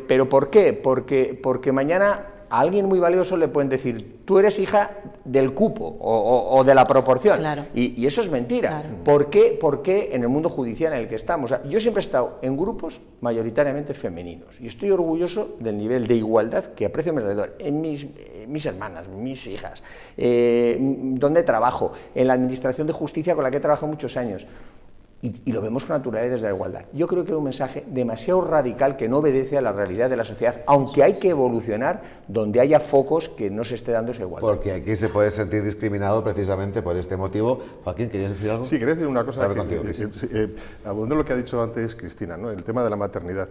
pero ¿por qué? Porque mañana a alguien muy valioso le pueden decir, tú eres hija del cupo o de la proporción. Claro. Y eso es mentira. Claro. ¿Por qué en el mundo judicial en el que estamos? O sea, yo siempre he estado en grupos mayoritariamente femeninos y estoy orgulloso del nivel de igualdad que aprecio a mi alrededor, en mis hermanas, mis hijas, donde trabajo, en la administración de justicia con la que he trabajado muchos años. Y lo vemos con naturalidad desde la igualdad. Yo creo que es un mensaje demasiado radical que no obedece a la realidad de la sociedad, aunque hay que evolucionar donde haya focos que no se esté dando esa igualdad. Porque aquí se puede sentir discriminado precisamente por este motivo. Joaquín, ¿querías decir algo? Sí, quería decir una cosa. Contigo, abundando lo que ha dicho antes Cristina, ¿no? El tema de la maternidad.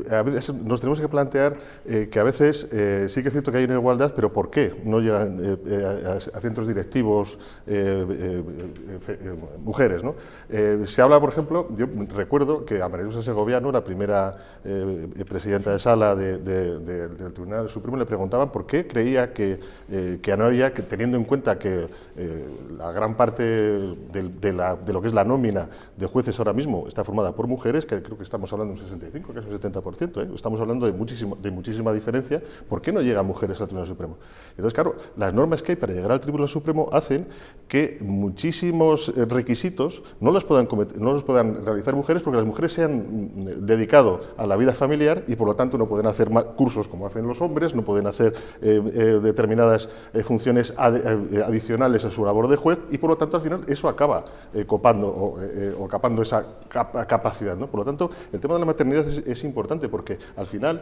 A veces nos tenemos que plantear que a veces sí que es cierto que hay una igualdad, pero ¿por qué no llegan a centros directivos mujeres, ¿no? Se habla, por ejemplo, yo recuerdo que a María Luisa Segoviano, la primera presidenta de sala del Tribunal Supremo, le preguntaban por qué creía que no había, que teniendo en cuenta que la gran parte de lo que es la nómina de jueces ahora mismo está formada por mujeres, que creo que estamos hablando de un 65, casi un 70%, estamos hablando de muchísima diferencia, ¿por qué no llegan mujeres al Tribunal Supremo? Entonces, claro, las normas que hay para llegar al Tribunal Supremo hacen que muchísimos requisitos no los puedan realizar mujeres, porque las mujeres se han dedicado a la vida familiar y por lo tanto no pueden hacer cursos como hacen los hombres, no pueden hacer determinadas funciones adicionales a su labor de juez, y por lo tanto al final eso acaba copando o capando esa capacidad, ¿no? Por lo tanto, el tema de la maternidad es importante, porque al final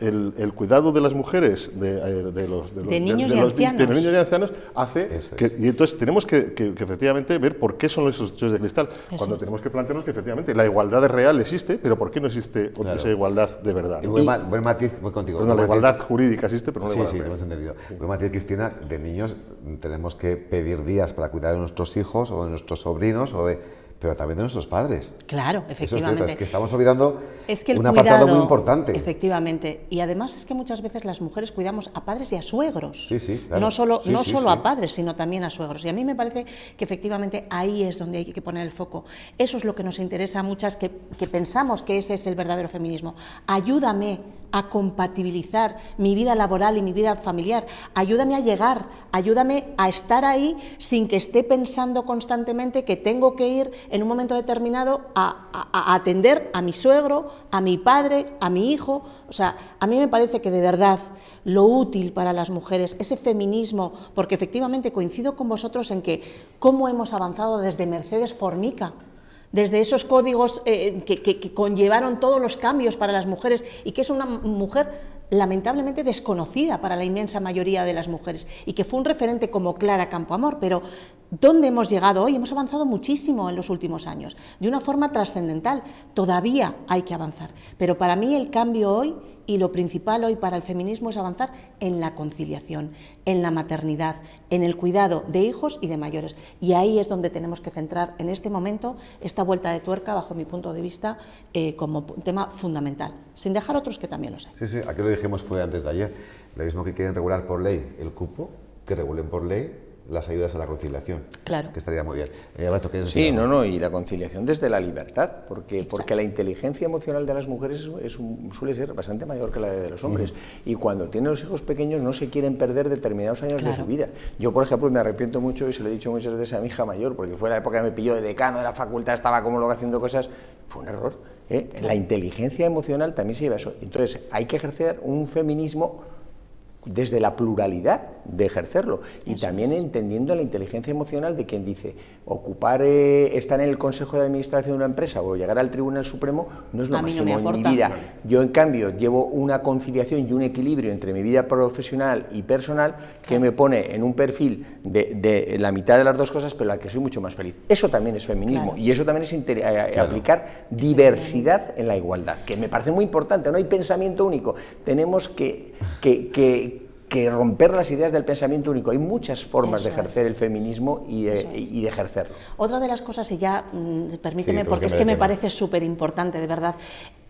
el cuidado de las mujeres, de los niños y ancianos hace que, y entonces tenemos que efectivamente ver por qué son esos techos de cristal, cuando tenemos que plantearnos que efectivamente la igualdad real existe, pero por qué no existe esa igualdad de verdad, ¿no? Buen matiz, voy contigo. Perdón, la igualdad jurídica existe, pero no la igualdad real. Sí, hemos entendido. Buen matiz, Cristina, de niños tenemos que pedir días para cuidar de nuestros hijos o de nuestros sobrinos pero también de nuestros padres. Claro, efectivamente. Es que estamos olvidando un cuidado, apartado muy importante. Efectivamente. Y además es que muchas veces las mujeres cuidamos a padres y a suegros. Sí, claro. No solo a padres, sino también a suegros. Y a mí me parece que efectivamente ahí es donde hay que poner el foco. Eso es lo que nos interesa a muchas que pensamos que ese es el verdadero feminismo. Ayúdame a compatibilizar mi vida laboral y mi vida familiar. Ayúdame a llegar, ayúdame a estar ahí sin que esté pensando constantemente que tengo que ir en un momento determinado a atender a mi suegro, a mi padre, a mi hijo. O sea, a mí me parece que de verdad lo útil para las mujeres, ese feminismo, porque efectivamente coincido con vosotros en que cómo hemos avanzado desde Mercedes Formica, desde esos códigos que conllevaron todos los cambios para las mujeres, y que es una mujer lamentablemente desconocida para la inmensa mayoría de las mujeres, y que fue un referente como Clara Campoamor. Pero ¿dónde hemos llegado hoy? Hemos avanzado muchísimo en los últimos años, de una forma trascendental. Todavía hay que avanzar, pero para mí el cambio hoy y lo principal hoy para el feminismo es avanzar en la conciliación, en la maternidad, en el cuidado de hijos y de mayores. Y ahí es donde tenemos que centrar en este momento esta vuelta de tuerca, bajo mi punto de vista, como tema fundamental, sin dejar otros que también lo sé. Sí, aquí lo dijimos, fue antes de ayer. Lo mismo que quieren regular por ley el cupo, que regulen por ley las ayudas a la conciliación. Claro. Que estaría muy bien. Alberto, ¿quieres decir Sí, algo? y la conciliación desde la libertad, porque la inteligencia emocional de las mujeres suele ser bastante mayor que la de los hombres, y cuando tienen los hijos pequeños no se quieren perder determinados años de su vida. Yo, por ejemplo, me arrepiento mucho, y se lo he dicho muchas veces a mi hija mayor, porque fue la época que me pilló de decano de la facultad, estaba como loco haciendo cosas, fue un error. La inteligencia emocional también se lleva eso. Entonces, hay que ejercer un feminismo desde la pluralidad de ejercerlo, y también entendiendo la inteligencia emocional de quien dice estar en el Consejo de Administración de una empresa o llegar al Tribunal Supremo no es lo máximo en mi vida. Yo, en cambio, llevo una conciliación y un equilibrio entre mi vida profesional y personal que me pone en un perfil de la mitad de las dos cosas, pero la que soy mucho más feliz. Eso también es feminismo, y eso también es aplicar diversidad en la igualdad, que me parece muy importante. No hay pensamiento único, tenemos que romper las ideas del pensamiento único. Hay muchas formas de ejercer el feminismo y de ejercerlo. Otra de las cosas, y ya permíteme, porque es que me parece súper importante, de verdad,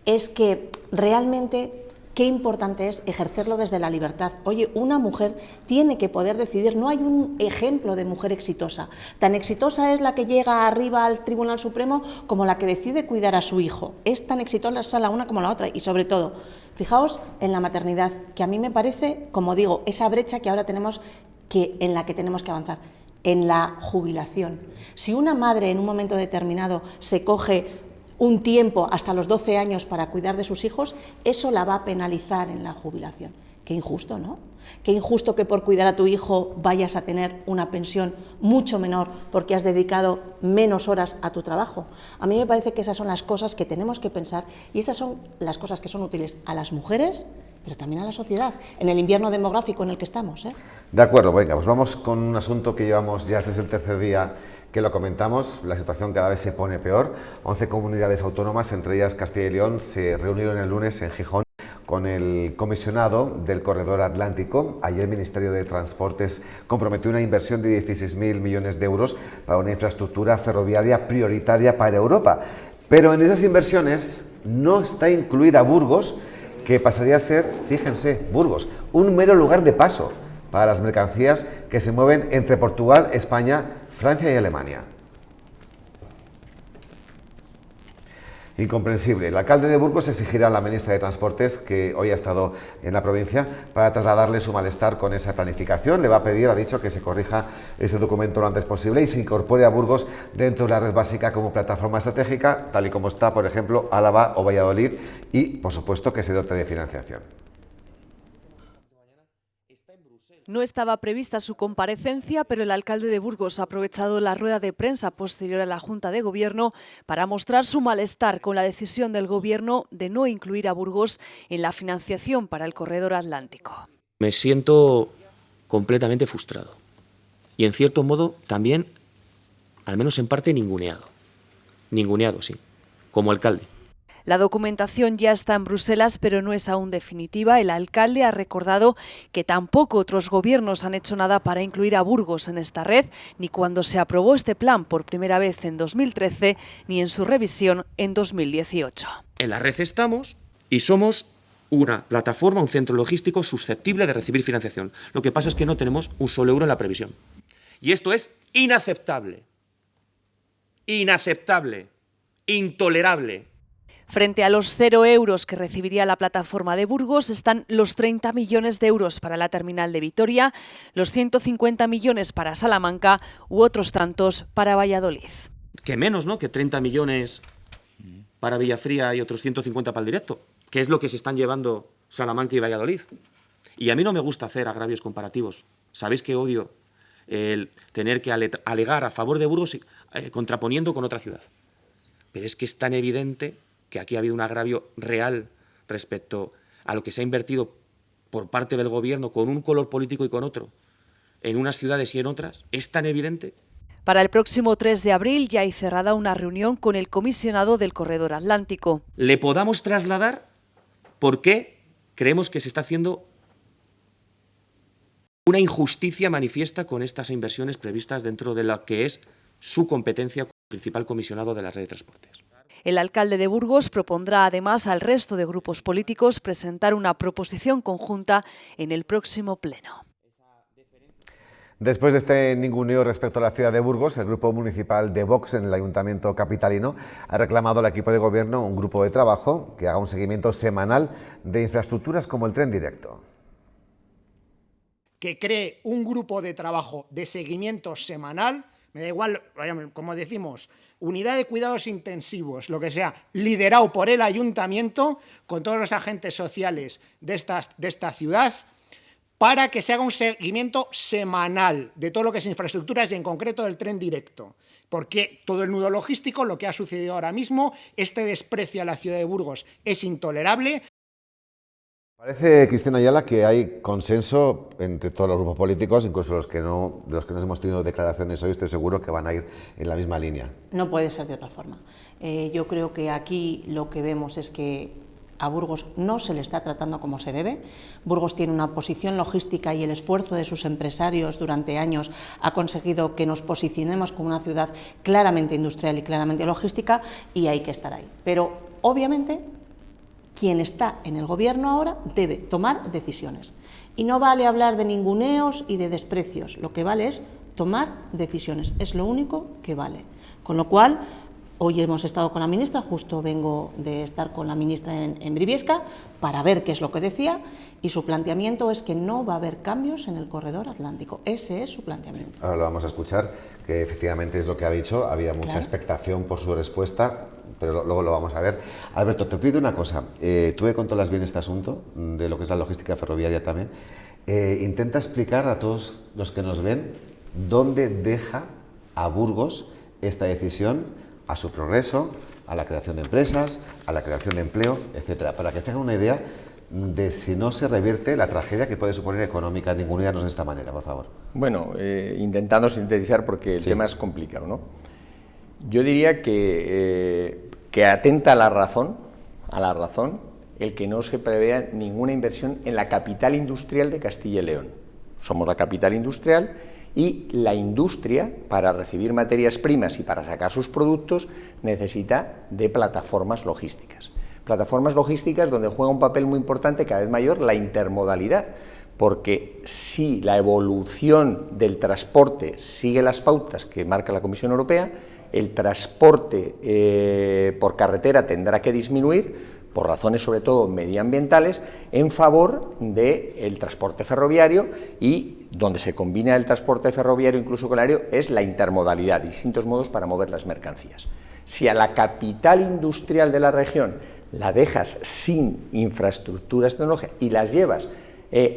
es que realmente qué importante es ejercerlo desde la libertad. Oye, una mujer tiene que poder decidir. No hay un ejemplo de mujer exitosa. Tan exitosa es la que llega arriba al Tribunal Supremo como la que decide cuidar a su hijo. Es tan exitosa la una como la otra. Y sobre todo, fijaos en la maternidad, que a mí me parece, como digo, esa brecha que ahora tenemos, en la que tenemos que avanzar. En la jubilación. Si una madre en un momento determinado se coge un tiempo hasta los 12 años para cuidar de sus hijos, eso la va a penalizar en la jubilación. Qué injusto, ¿no? Qué injusto que por cuidar a tu hijo vayas a tener una pensión mucho menor porque has dedicado menos horas a tu trabajo. A mí me parece que esas son las cosas que tenemos que pensar y esas son las cosas que son útiles a las mujeres, pero también a la sociedad, en el invierno demográfico en el que estamos. De acuerdo, venga, pues vamos con un asunto que llevamos ya desde el tercer día que lo comentamos. La situación cada vez se pone peor. 11 comunidades autónomas, entre ellas Castilla y León, se reunieron el lunes en Gijón con el comisionado del Corredor Atlántico. Allí el Ministerio de Transportes comprometió una inversión de 16.000 millones de euros para una infraestructura ferroviaria prioritaria para Europa. Pero en esas inversiones no está incluida Burgos, que pasaría a ser, fíjense, Burgos, un mero lugar de paso para las mercancías que se mueven entre Portugal, España, Francia y Alemania. Incomprensible. El alcalde de Burgos exigirá a la ministra de Transportes, que hoy ha estado en la provincia, para trasladarle su malestar con esa planificación. Le va a pedir, ha dicho, que se corrija ese documento lo antes posible y se incorpore a Burgos dentro de la red básica como plataforma estratégica, tal y como está, por ejemplo, Álava o Valladolid, y, por supuesto, que se dote de financiación. No estaba prevista su comparecencia, pero el alcalde de Burgos ha aprovechado la rueda de prensa posterior a la Junta de Gobierno para mostrar su malestar con la decisión del Gobierno de no incluir a Burgos en la financiación para el Corredor Atlántico. Me siento completamente frustrado y, en cierto modo, también, al menos en parte, ninguneado. Ninguneado, sí, como alcalde. La documentación ya está en Bruselas, pero no es aún definitiva. El alcalde ha recordado que tampoco otros gobiernos han hecho nada para incluir a Burgos en esta red, ni cuando se aprobó este plan por primera vez en 2013, ni en su revisión en 2018. En la red estamos y somos una plataforma, un centro logístico susceptible de recibir financiación. Lo que pasa es que no tenemos un solo euro en la previsión. Y esto es inaceptable. Inaceptable. Intolerable. Frente a los 0 euros que recibiría la plataforma de Burgos están los 30 millones de euros para la terminal de Vitoria, los 150 millones para Salamanca u otros tantos para Valladolid. Que menos, ¿no? Que 30 millones para Villafría y otros 150 para el directo, que es lo que se están llevando Salamanca y Valladolid. Y a mí no me gusta hacer agravios comparativos. Sabéis que odio el tener que alegar a favor de Burgos contraponiendo con otra ciudad. Pero es que es tan evidente que aquí ha habido un agravio real respecto a lo que se ha invertido por parte del Gobierno con un color político y con otro, en unas ciudades y en otras. Es tan evidente. Para el próximo 3 de abril ya hay cerrada una reunión con el comisionado del Corredor Atlántico. Le podamos trasladar por qué creemos que se está haciendo una injusticia manifiesta con estas inversiones previstas dentro de la que es su competencia como principal comisionado de la red de transportes. El alcalde de Burgos propondrá además al resto de grupos políticos presentar una proposición conjunta en el próximo pleno. Después de este ninguneo respecto a la ciudad de Burgos, el grupo municipal de Vox en el Ayuntamiento capitalino ha reclamado al equipo de gobierno un grupo de trabajo que haga un seguimiento semanal de infraestructuras como el tren directo. Que cree un grupo de trabajo de seguimiento semanal, me da igual, como decimos, unidad de cuidados intensivos, lo que sea, liderado por el ayuntamiento, con todos los agentes sociales de esta ciudad, para que se haga un seguimiento semanal de todo lo que es infraestructuras y en concreto del tren directo. Porque todo el nudo logístico, lo que ha sucedido ahora mismo, este desprecio a la ciudad de Burgos es intolerable. Parece, Cristina Ayala, que hay consenso entre todos los grupos políticos, incluso de los que no hemos tenido declaraciones hoy, estoy seguro que van a ir en la misma línea. No puede ser de otra forma. Yo creo que aquí lo que vemos es que a Burgos no se le está tratando como se debe. Burgos tiene una posición logística y el esfuerzo de sus empresarios durante años ha conseguido que nos posicionemos como una ciudad claramente industrial y claramente logística y hay que estar ahí. Pero, obviamente, quien está en el gobierno ahora debe tomar decisiones. Y no vale hablar de ninguneos y de desprecios, lo que vale es tomar decisiones, es lo único que vale. Con lo cual, hoy hemos estado con la ministra, justo vengo de estar con la ministra en Briviesca para ver qué es lo que decía y su planteamiento es que no va a haber cambios en el corredor atlántico, ese es su planteamiento. Ahora lo vamos a escuchar, que efectivamente es lo que ha dicho, había mucha expectación por su respuesta. pero luego lo vamos a ver. Alberto, te pido una cosa. Tú que controlas bien este asunto, de lo que es la logística ferroviaria también, intenta explicar a todos los que nos ven dónde deja a Burgos esta decisión, a su progreso, a la creación de empresas, a la creación de empleo, etcétera, para que se hagan una idea de si no se revierte la tragedia que puede suponer económica ningunearnos de esta manera, por favor. Bueno, intentando sintetizar porque el tema es complicado, ¿no? Yo diría que atenta a la razón, el que no se prevea ninguna inversión en la capital industrial de Castilla y León. Somos la capital industrial y la industria, para recibir materias primas y para sacar sus productos, necesita de plataformas logísticas. Plataformas logísticas donde juega un papel muy importante, cada vez mayor, la intermodalidad, porque si la evolución del transporte sigue las pautas que marca la Comisión Europea, el transporte por carretera tendrá que disminuir, por razones sobre todo medioambientales, en favor del transporte ferroviario, y donde se combina el transporte ferroviario incluso con el aéreo es la intermodalidad, distintos modos para mover las mercancías. Si a la capital industrial de la región la dejas sin infraestructuras tecnológicas y las llevas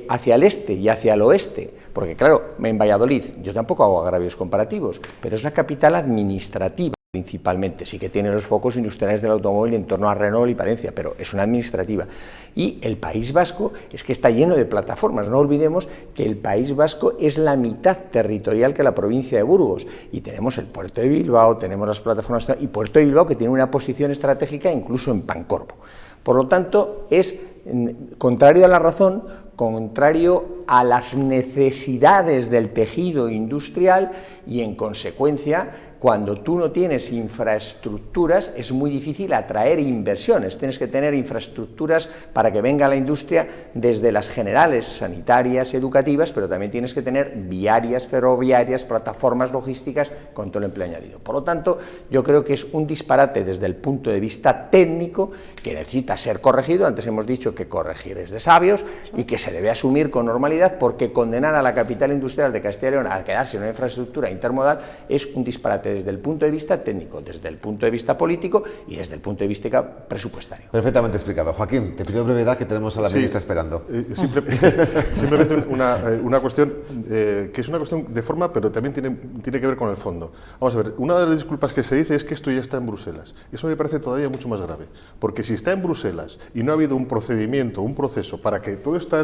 hacia el este y hacia el oeste, porque claro, en Valladolid, yo tampoco hago agravios comparativos, pero es la capital administrativa principalmente, sí que tiene los focos industriales del automóvil en torno a Renault y Palencia, pero es una administrativa. Y el País Vasco es que está lleno de plataformas, no olvidemos que el País Vasco es la mitad territorial que la provincia de Burgos, y tenemos el puerto de Bilbao, tenemos las plataformas, y puerto de Bilbao que tiene una posición estratégica incluso en Pancorbo. Por lo tanto, es contrario a la razón, contrario a las necesidades del tejido industrial, y en consecuencia, cuando tú no tienes infraestructuras es muy difícil atraer inversiones. Tienes que tener infraestructuras para que venga la industria, desde las generales, sanitarias, educativas, pero también tienes que tener viarias, ferroviarias, plataformas logísticas con todo el empleo añadido. Por lo tanto, yo creo que es un disparate desde el punto de vista técnico que necesita ser corregido. Antes hemos dicho que corregir es de sabios y que se debe asumir con normalidad, porque condenar a la capital industrial de Castilla y León a quedarse en una infraestructura intermodal es un disparate desde el punto de vista técnico, desde el punto de vista político y desde el punto de vista presupuestario. Perfectamente explicado. Joaquín, te pido brevedad, que tenemos a la ministra esperando. Simplemente una cuestión que es una cuestión de forma, pero también tiene que ver con el fondo. Vamos a ver, una de las disculpas que se dice es que esto ya está en Bruselas. Eso me parece todavía mucho más grave, porque si está en Bruselas y no ha habido un procedimiento, un proceso para que todo esto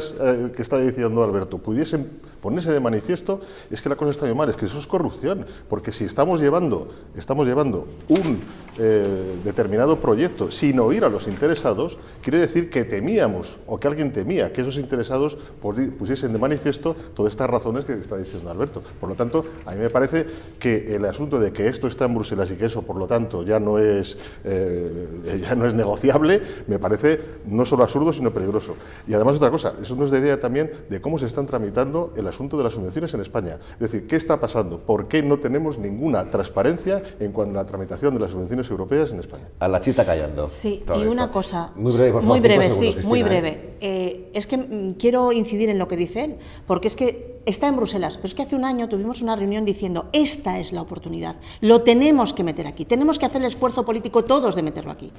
que está diciendo Alberto pudiesen ponerse de manifiesto, es que la cosa está muy mal, es que eso es corrupción, porque si estamos llevando un determinado proyecto sin oír a los interesados, quiere decir que temíamos, o que alguien temía, que esos interesados pusiesen de manifiesto todas estas razones que está diciendo Alberto. Por lo tanto, a mí me parece que el asunto de que esto está en Bruselas y que eso, por lo tanto, ya no es negociable, me parece no solo absurdo, sino peligroso. Y además otra cosa, eso nos da idea también de cómo se están tramitando el asunto de las subvenciones en España. Es decir, ¿qué está pasando? ¿Por qué no tenemos ninguna transparencia en cuanto a la tramitación de las subvenciones europeas en España? A la chita callando. Sí, y una cosa muy breve, por favor, muy breve, segundos, sí, Cristina, muy breve. Es que quiero incidir en lo que dice él, porque es que está en Bruselas, pero es que hace un año tuvimos una reunión diciendo: esta es la oportunidad, lo tenemos que meter aquí, tenemos que hacer el esfuerzo político todos de meterlo aquí.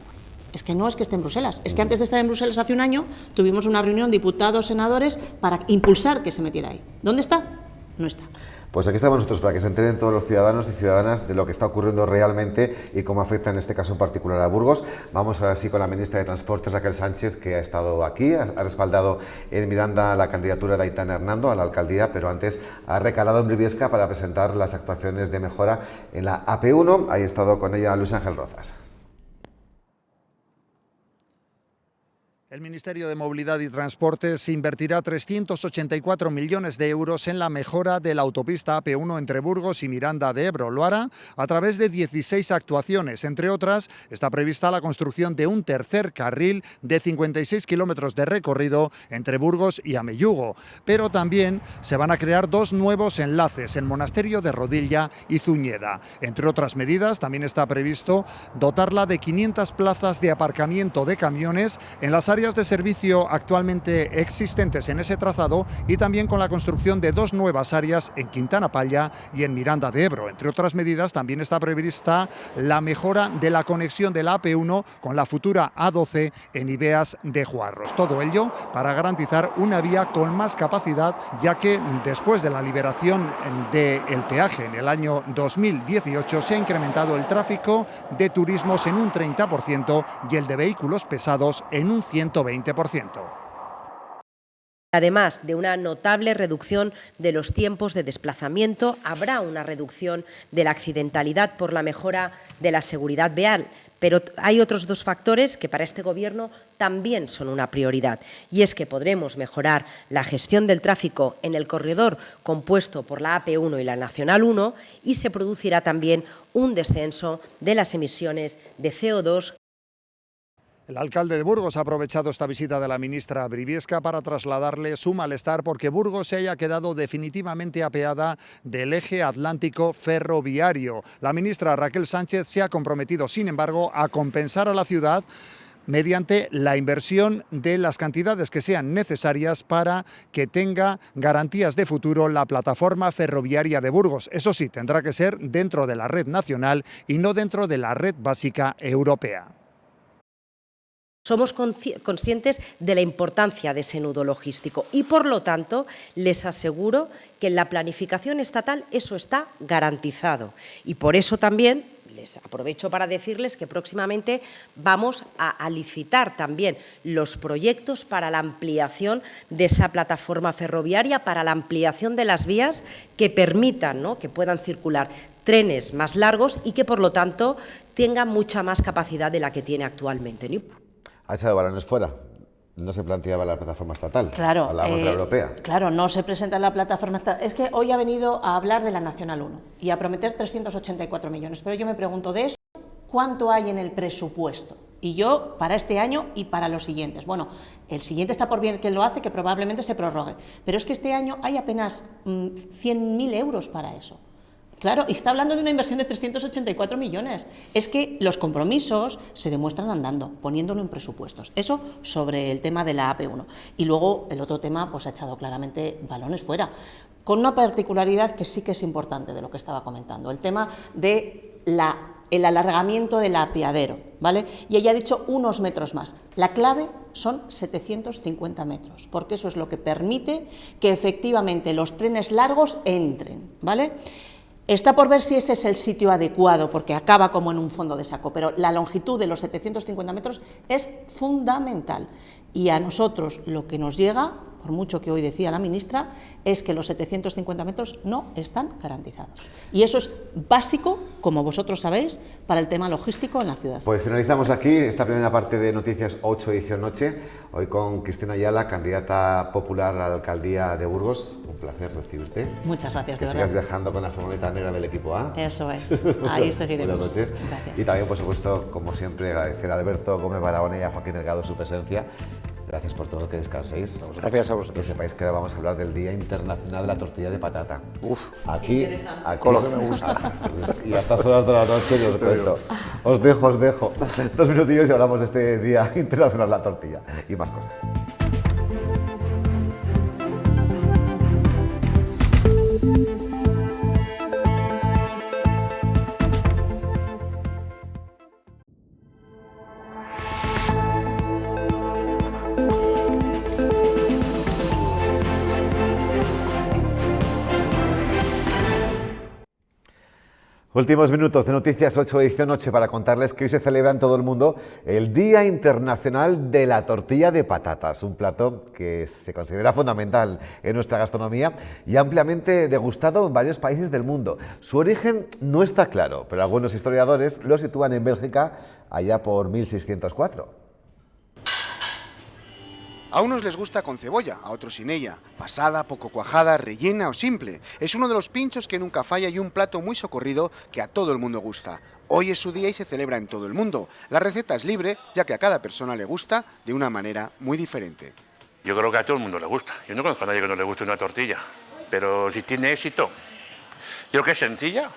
Es que no es que esté en Bruselas, es que antes de estar en Bruselas hace un año tuvimos una reunión diputados, senadores, para impulsar que se metiera ahí. ¿Dónde está? No está. Pues aquí estamos nosotros para que se enteren todos los ciudadanos y ciudadanas de lo que está ocurriendo realmente y cómo afecta en este caso en particular a Burgos. Vamos ahora sí con la ministra de Transportes, Raquel Sánchez, que ha estado aquí, ha respaldado en Miranda la candidatura de Aitana Hernando a la alcaldía, pero antes ha recalado en Briviesca para presentar las actuaciones de mejora en la AP1. Ahí ha estado con ella Luis Ángel Rozas. El Ministerio de Movilidad y Transportes invertirá 384 millones de euros en la mejora de la autopista AP1 entre Burgos y Miranda de Ebro. Lo hará a través de 16 actuaciones. Entre otras, está prevista la construcción de un tercer carril de 56 kilómetros de recorrido entre Burgos y Amellúgo. Pero también se van a crear dos nuevos enlaces en Monasterio de Rodilla y Zuñeda. Entre otras medidas, también está previsto dotarla de 500 plazas de aparcamiento de camiones en las áreas áreas de servicio actualmente existentes en ese trazado y también con la construcción de 2 nuevas áreas en Quintana Palla y en Miranda de Ebro. Entre otras medidas, también está prevista la mejora de la conexión de la AP1 con la futura A12 en Ibeas de Juarros. Todo ello para garantizar una vía con más capacidad, ya que después de la liberación del peaje en el año 2018 se ha incrementado el tráfico de turismos en un 30% y el de vehículos pesados en un 120%. Además de una notable reducción de los tiempos de desplazamiento, habrá una reducción de la accidentalidad por la mejora de la seguridad vial. Pero hay otros 2 factores que para este Gobierno también son una prioridad, y es que podremos mejorar la gestión del tráfico en el corredor compuesto por la AP1 y la Nacional 1 y se producirá también un descenso de las emisiones de CO2. El alcalde de Burgos ha aprovechado esta visita de la ministra Briviesca para trasladarle su malestar porque Burgos se haya quedado definitivamente apeada del eje atlántico ferroviario. La ministra Raquel Sánchez se ha comprometido, sin embargo, a compensar a la ciudad mediante la inversión de las cantidades que sean necesarias para que tenga garantías de futuro la plataforma ferroviaria de Burgos. Eso sí, tendrá que ser dentro de la red nacional y no dentro de la red básica europea. Somos conscientes de la importancia de ese nudo logístico y, por lo tanto, les aseguro que en la planificación estatal eso está garantizado. Y por eso también les aprovecho para decirles que próximamente vamos a licitar también los proyectos para la ampliación de esa plataforma ferroviaria, para la ampliación de las vías que permitan, ¿no?, que puedan circular trenes más largos y que, por lo tanto, tengan mucha más capacidad de la que tiene actualmente, ¿no? Ha echado balones fuera. No se planteaba la plataforma estatal. Claro, hablábamos de la europea. Claro, no se presenta la plataforma estatal. Es que hoy ha venido a hablar de la Nacional 1 y a prometer 384 millones. Pero yo me pregunto, de eso, ¿cuánto hay en el presupuesto? Y yo, para este año y para los siguientes. Bueno, el siguiente está por bien que lo hace, que probablemente se prorrogue. Pero es que este año hay apenas 100.000 euros para eso. Claro, y está hablando de una inversión de 384 millones. Es que los compromisos se demuestran andando, poniéndolo en presupuestos. Eso sobre el tema de la AP1. Y luego el otro tema pues ha echado claramente balones fuera, con una particularidad que sí que es importante de lo que estaba comentando, el tema de el alargamiento del apeadero, ¿vale? Y ella ha dicho unos metros más. La clave son 750 metros, porque eso es lo que permite que efectivamente los trenes largos entren, ¿vale? Está por ver si ese es el sitio adecuado, porque acaba como en un fondo de saco, pero la longitud de los 750 metros es fundamental. Y a nosotros lo que nos llega, por mucho que hoy decía la ministra, es que los 750 metros no están garantizados. Y eso es básico, como vosotros sabéis, para el tema logístico en la ciudad. Pues finalizamos aquí esta primera parte de Noticias 8 edición noche, hoy con Cristina Ayala, candidata popular a la alcaldía de Burgos. Un placer recibirte. Muchas gracias, que de sigas verdad. viajando con la furgoneta negra del equipo A. Eso es, ahí seguiremos. Buenas noches. Gracias. Y también, por supuesto, como siempre, agradecer a Alberto Gómez Barahona y a Joaquín Delgado su presencia. Gracias por todo, que descanséis. Gracias a vosotros. Que sepáis que ahora vamos a hablar del Día Internacional de la Tortilla de Patata. Uf, aquí con lo que me gusta. Y a estas horas de la noche os cuento. Os dejo. 2 minutillos y hablamos de este Día Internacional de la Tortilla y más cosas. Últimos minutos de Noticias 8 edición noche para contarles que hoy se celebra en todo el mundo el Día Internacional de la Tortilla de Patatas, un plato que se considera fundamental en nuestra gastronomía y ampliamente degustado en varios países del mundo. Su origen no está claro, pero algunos historiadores lo sitúan en Bélgica allá por 1604. A unos les gusta con cebolla, a otros sin ella, pasada, poco cuajada, rellena o simple. Es uno de los pinchos que nunca falla y un plato muy socorrido que a todo el mundo gusta. Hoy es su día y se celebra en todo el mundo. La receta es libre, ya que a cada persona le gusta de una manera muy diferente. Yo creo que a todo el mundo le gusta. Yo no conozco a nadie que no le guste una tortilla, pero si tiene éxito, yo creo que es sencilla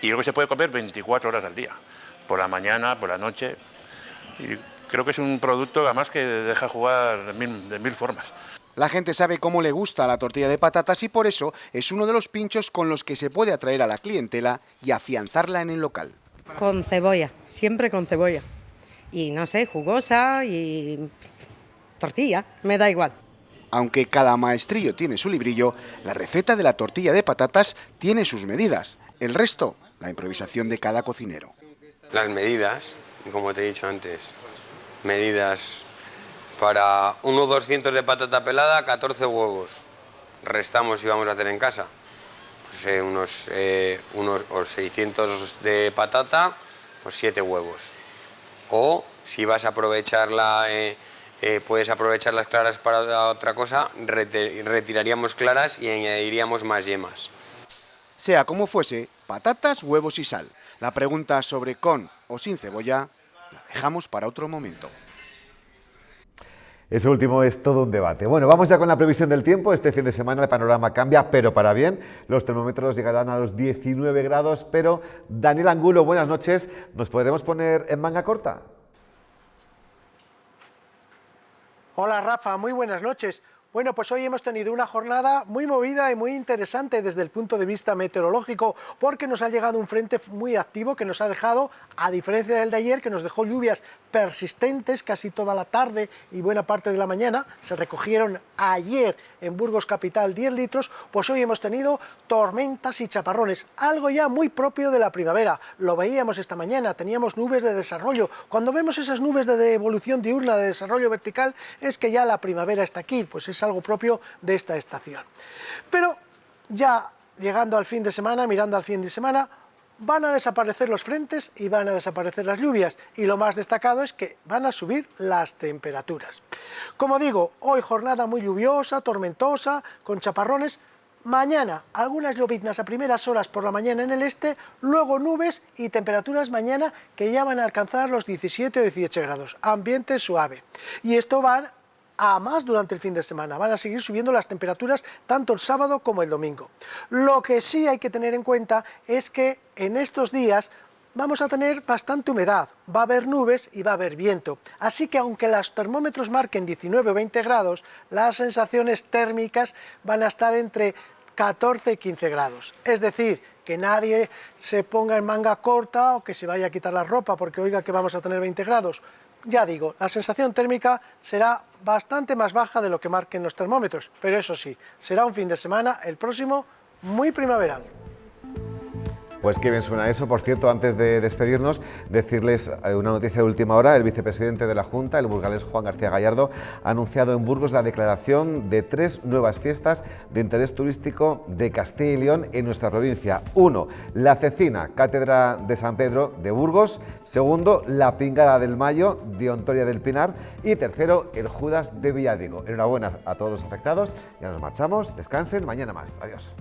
y creo que se puede comer 24 horas al día, por la mañana, por la noche. Y Creo que es un producto además que deja jugar de mil formas. La gente sabe cómo le gusta la tortilla de patatas y por eso es uno de los pinchos con los que se puede atraer a la clientela y afianzarla en el local. Con cebolla, siempre con cebolla. Y no sé, jugosa y tortilla, me da igual. Aunque cada maestrillo tiene su librillo, la receta de la tortilla de patatas tiene sus medidas. El resto, la improvisación de cada cocinero. Las medidas, como te he dicho antes, medidas para unos 200 de patata pelada, 14 huevos. Restamos si vamos a hacer en casa. Pues, unos 600 de patata, pues 7 huevos. O si vas a aprovecharla, puedes aprovechar las claras para otra cosa, retiraríamos claras y añadiríamos más yemas. Sea como fuese, patatas, huevos y sal. La pregunta sobre con o sin cebolla la dejamos para otro momento. Ese último es todo un debate. Bueno, vamos ya con la previsión del tiempo. Este fin de semana el panorama cambia, pero para bien. Los termómetros llegarán a los 19 grados, pero Daniel Angulo, buenas noches. ¿Nos podremos poner en manga corta? Hola Rafa, muy buenas noches. Bueno, pues hoy hemos tenido una jornada muy movida y muy interesante desde el punto de vista meteorológico, porque nos ha llegado un frente muy activo que nos ha dejado, a diferencia del de ayer, que nos dejó lluvias persistentes casi toda la tarde y buena parte de la mañana. Se recogieron ayer en Burgos capital 10 litros, pues hoy hemos tenido tormentas y chaparrones, algo ya muy propio de la primavera. Lo veíamos esta mañana, teníamos nubes de desarrollo. Cuando vemos esas nubes de evolución diurna, de desarrollo vertical, es que ya la primavera está aquí, pues es algo propio de esta estación. Pero ya llegando al fin de semana, mirando al fin de semana, van a desaparecer los frentes y van a desaparecer las lluvias, y lo más destacado es que van a subir las temperaturas. Como digo, hoy jornada muy lluviosa, tormentosa, con chaparrones. Mañana algunas lloviznas a primeras horas por la mañana en el este, luego nubes y temperaturas mañana que ya van a alcanzar los 17 o 18 grados, ambiente suave. Y esto va a más durante el fin de semana, van a seguir subiendo las temperaturas tanto el sábado como el domingo. Lo que sí hay que tener en cuenta es que en estos días vamos a tener bastante humedad, va a haber nubes y va a haber viento, así que aunque los termómetros marquen 19 o 20 grados, las sensaciones térmicas van a estar entre 14 y 15 grados, es decir, que nadie se ponga en manga corta o que se vaya a quitar la ropa porque oiga que vamos a tener 20 grados. Ya digo, la sensación térmica será bastante más baja de lo que marquen los termómetros, pero eso sí, será un fin de semana, el próximo, muy primaveral. Pues qué bien suena eso. Por cierto, antes de despedirnos, decirles una noticia de última hora. El vicepresidente de la Junta, el burgalés Juan García Gallardo, ha anunciado en Burgos la declaración de 3 nuevas fiestas de interés turístico de Castilla y León en nuestra provincia. 1, la Cecina, Cátedra de San Pedro de Burgos. 2, la Pingada del Mayo de Ontoria del Pinar. Y 3, el Judas de Villadiego. Enhorabuena a todos los afectados. Ya nos marchamos. Descansen. Mañana más. Adiós.